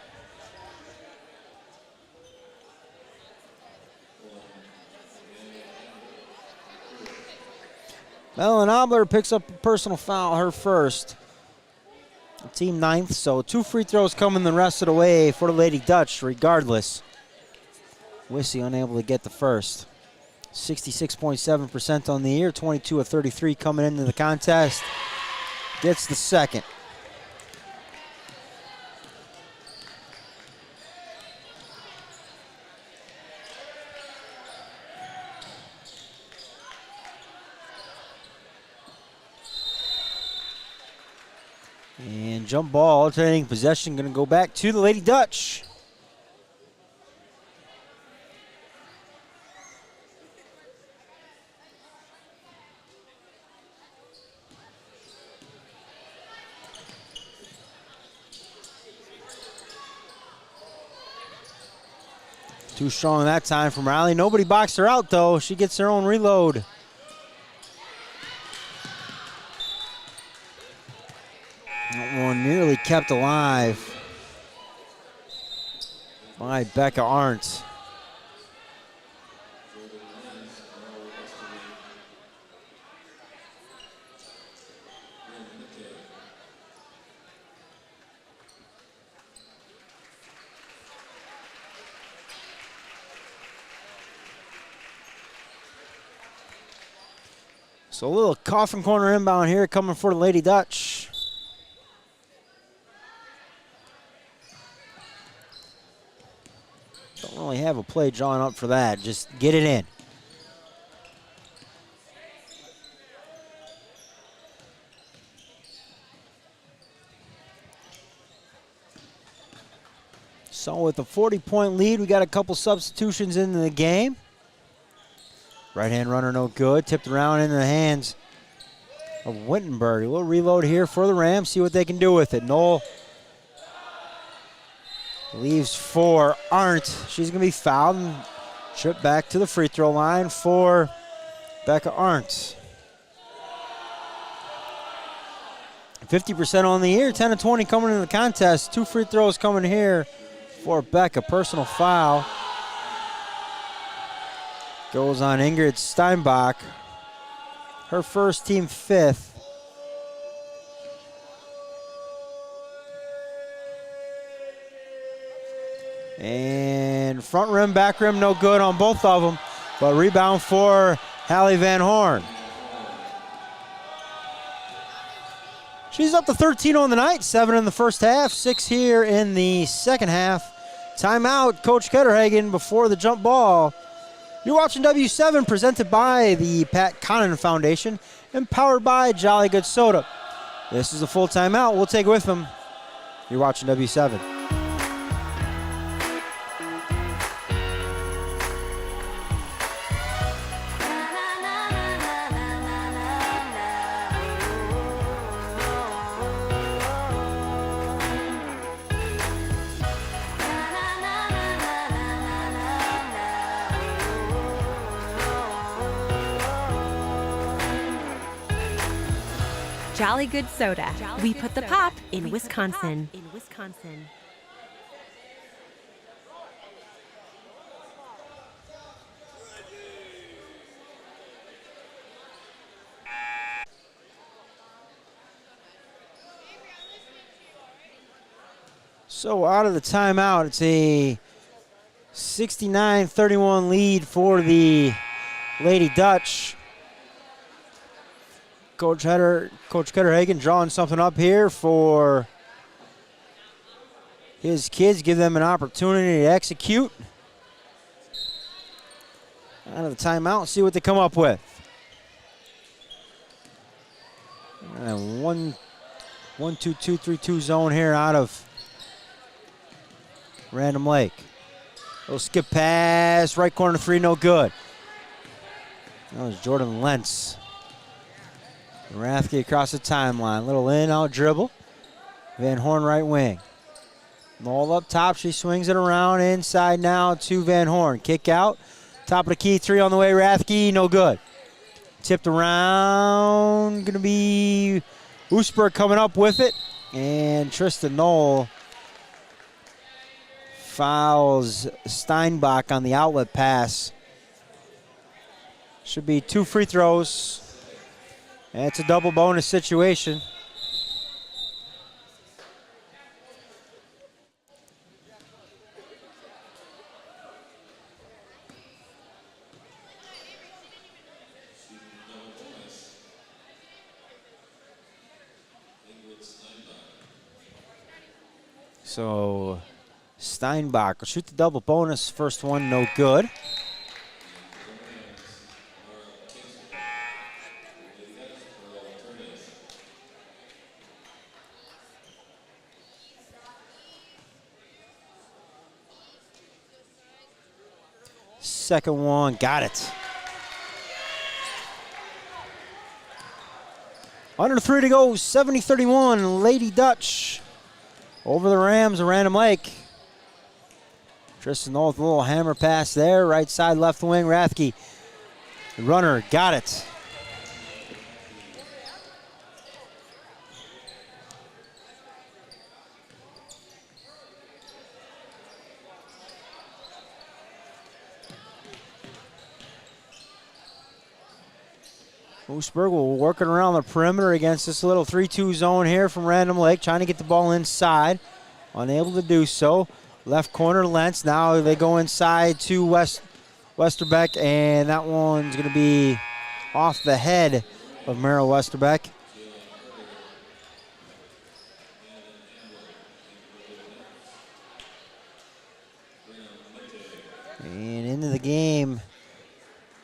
Ellen Obler picks up a personal foul, her first. Team 9th, so 2 free throws coming the rest of the way for the Lady Dutch regardless. Wissy unable to get the first. 66.7% on the year, 22 of 33 coming into the contest. Gets the second. And jump ball, alternating possession, going to go back to the Lady Dutch. Too strong that time from Riley. Nobody boxed her out, though. She gets her own reload. That one nearly kept alive by Becca Arndt. So a little coffin corner inbound here coming for the Lady Dutch. Don't really have a play drawn up for that. Just get it in. So with a 40-point lead, we got a couple substitutions into the game. Right-hand runner no good. Tipped around into the hands of Wittenberg. A little reload here for the Rams. See what they can do with it. Knoll leaves for Arndt. She's going to be fouled and tripped back to the free throw line for Becca Arndt. 50% on the year. 10 of 20 coming into the contest. 2 free throws coming here for Becca. Personal foul. Goes on Ingrid Steinbach. Her first, team 5th. And front rim, back rim, no good on both of them. But rebound for Hallie Van Horn. She's up to 13 on the night, 7 in the first half, 6 here in the second half. Timeout, Coach Ketterhagen before the jump ball. You're watching W7, presented by the Pat Conan Foundation and powered by Jolly Good Soda. This is a full timeout. We'll take it with them. You're watching W7. Jolly Good Soda. We put the pop in Wisconsin. So out of the timeout, it's a 69-31 lead for the Lady Dutch. Coach Ketterhagen drawing something up here for his kids, give them an opportunity to execute. Out of the timeout, see what they come up with. And 1-2-2-3-2 zone here out of Random Lake. Little skip pass, right corner 3, no good. That was Jordan Lentz. Rathke across the timeline. Little in-out dribble. Van Horn right wing. Knoll up top. She swings it around inside now to Van Horn. Kick out. Top of the key. 3 on the way. Rathke, no good. Tipped around. Going to be Oostburg coming up with it, and Tristan Knoll fouls Steinbach on the outlet pass. Should be 2 free throws. And it's a double bonus situation. So Steinbach will shoot the double bonus. First one, no good. Second one, got it. Under 3 to go, 70-31, Lady Dutch over the Rams of Random Lake. Tristan Knoll with a little hammer pass there, right side, left wing, Rathke. The runner, got it. Oostburg will working around the perimeter against this little 3-2 zone here from Random Lake, trying to get the ball inside. Unable to do so. Left corner, Lentz. Now they go inside to Westerbeck, and that one's going to be off the head of Merrill Westerbeck. And into the game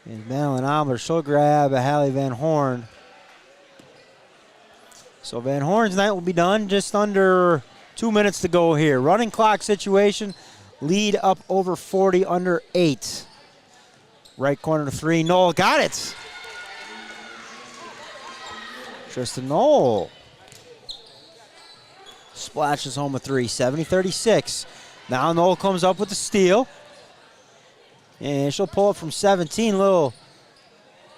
is Madeline Obler. She'll grab a Hallie Van Horn. So Van Horn's night will be done. Just under 2 minutes to go here. Running clock situation. Lead up over 40, under 8. Right corner to 3. Knoll got it. Tristan Knoll splashes home a 3. 70-36. Now Knoll comes up with the steal. And she'll pull it from 17. Little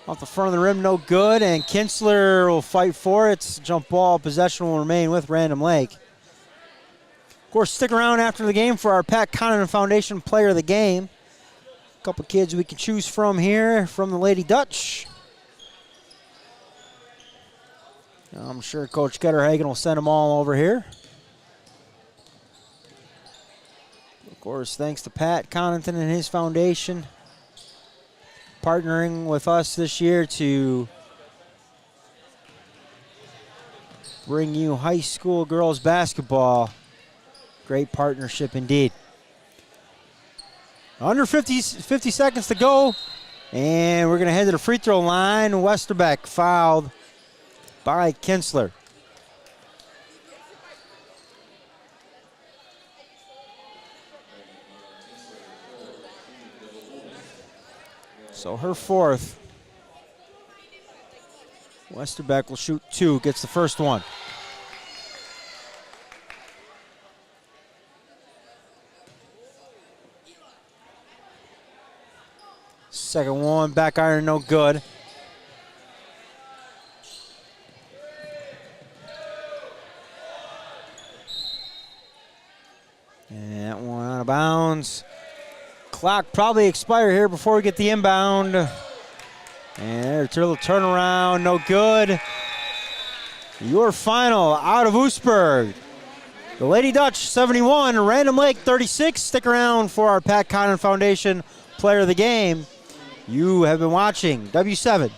off the front of the rim, no good. And Kinsler will fight for it. Jump ball. Possession will remain with Random Lake. Of course, stick around after the game for our Pat Connaughton Foundation Player of the Game. A couple kids we can choose from here from the Lady Dutch. I'm sure Coach Getterhagen will send them all over here. Of course, thanks to Pat Connaughton and his foundation partnering with us this year to bring you high school girls basketball. Great partnership indeed. Under 50 seconds to go, and we're going to head to the free throw line. Westerbeck fouled by Kinsler. So her fourth. Westerbeck will shoot 2, gets the first one. Second one, back iron, no good. And that one out of bounds. Clock probably expire here before we get the inbound. And there's a little turnaround, no good. Your final out of Oostburg. The Lady Dutch 71, Random Lake 36. Stick around for our Pat Connaughton Foundation Player of the Game. You have been watching W7,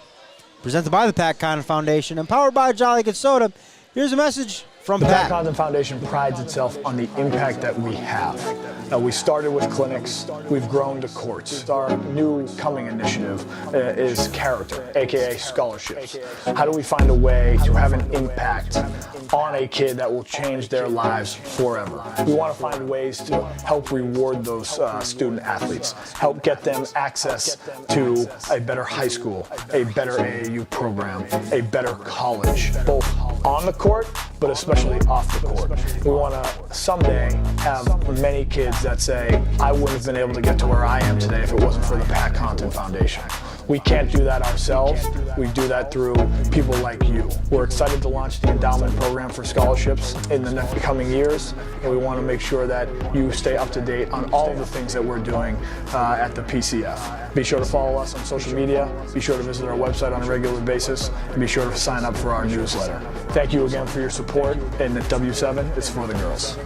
presented by the Pat Connaughton Foundation and powered by Jolly Good Soda. Here's a message from The Pat. Pat Connaughton Foundation prides itself on the impact that we have. We started with clinics, we've grown to courts. Our new coming initiative is character, aka scholarships. How do we find a way to have an impact on a kid that will change their lives forever? We want to find ways to help reward those student athletes, help get them access to a better high school, a better AAU program, a better college, both on the court, but especially off the court. We want to someday have many kids that say, I wouldn't have been able to get to where I am today if it wasn't for the Pat Connaughton Foundation. We can't do that ourselves. We do that through people like you. We're excited to launch the endowment program for scholarships in the coming years, and we want to make sure that you stay up to date on all of the things that we're doing at the PCF. Be sure to follow us on social media, be sure to visit our website on a regular basis, and be sure to sign up for our newsletter. Thank you again for your support, and the W7 is for the girls.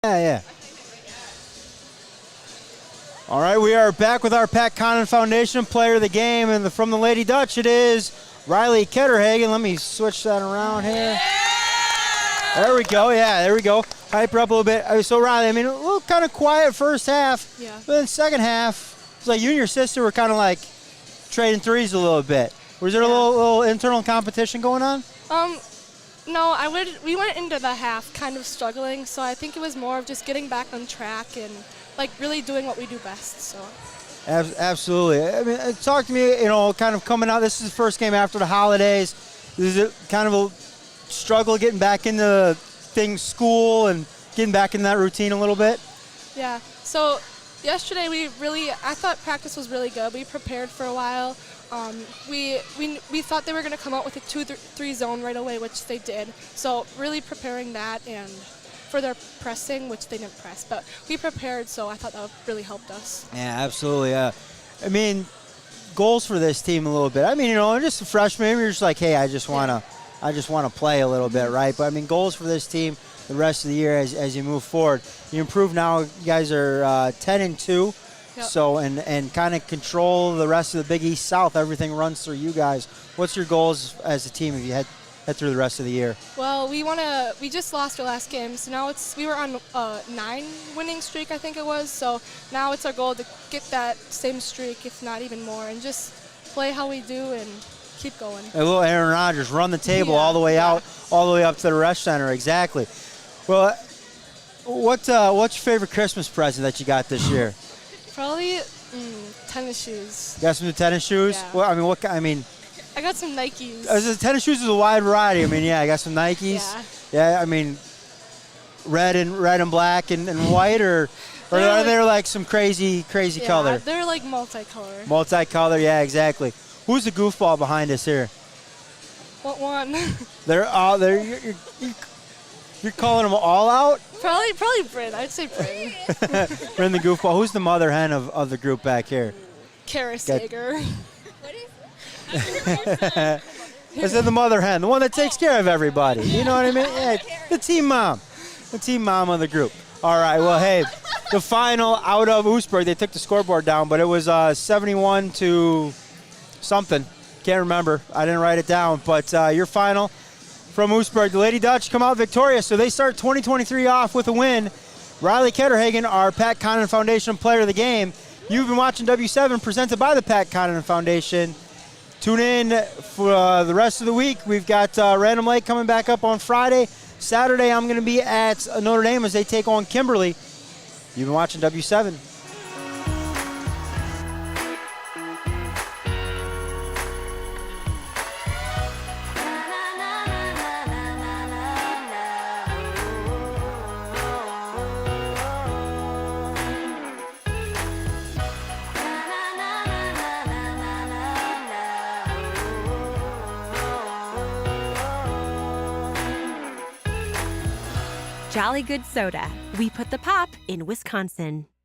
Yeah. All right, we are back with our Pat Connaughton Foundation Player of the Game, and from the Lady Dutch, it is Riley Ketterhagen. Let me switch that around here. There we go. Yeah, there we go. Hype her up a little bit. So, Riley, I mean, a little kind of quiet first half. Yeah. But then second half, it's like you and your sister were kind of like trading threes a little bit. Was there a little internal competition going on? No, we went into the half kind of struggling, so I think it was more of just getting back on track and like really doing what we do best. So. Absolutely. I mean, talk to me, kind of coming out. This is the first game after the holidays. Is it kind of a struggle getting back into school and getting back in that routine a little bit? Yeah. So yesterday I thought practice was really good. We prepared for a while. We thought they were going to come out with a 2-3 zone right away, which they did. So really preparing that and for their pressing, which they didn't press, but we prepared, so I thought that really helped us. Yeah, absolutely. I mean, goals for this team a little bit. I mean, just a freshman, maybe you're just like, hey, I just want to I just want to play a little bit, right? But I mean, goals for this team the rest of the year as you move forward. You improve now. You guys are 10-2. Yep. So and kind of control the rest of the Big East South. Everything runs through you guys. What's your goals as a team if you head through the rest of the year? Well, we just lost our last game, so now we were on a 9 winning streak, I think it was. So now it's our goal to get that same streak, if not even more, and just play how we do and keep going. A little Aaron Rodgers, run the table Yeah, all the way yeah. out, all the way up to the Resch Center. Exactly. Well, what's your favorite Christmas present that you got this year? Probably tennis shoes. You got some new tennis shoes? Yeah. Well, I mean, I got some Nikes. tennis shoes is a wide variety. I mean, yeah, I got some Nikes. Yeah, I mean, red and black and white, or are there like some crazy Yeah, color? they're like multicolor. Multicolor, yeah, exactly. Who's the goofball behind us here? What one? You're calling them all out? Probably Bryn. I'd say Bryn. We're in the goofball. Who's the mother hen of the group back here? Kara Sager. I said the mother hen, the one that takes care of everybody. You know what I mean? Yeah, the team mom of the group. All right, well, hey, the final out of Oostburg, they took the scoreboard down, but it was 71 to something. Can't remember. I didn't write it down, but your final from Oostburg, the Lady Dutch come out victorious, so they start 2023 off with a win. Riley Ketterhagen, our Pat Connaughton Foundation Player of the Game. You've been watching W7 presented by the Pat Connaughton Foundation. Tune in for the rest of the week. We've got Random Lake coming back up on Friday. Saturday, I'm going to be at Notre Dame as they take on Kimberly. You've been watching W7. Jolly Good Soda. We put the pop in Wisconsin.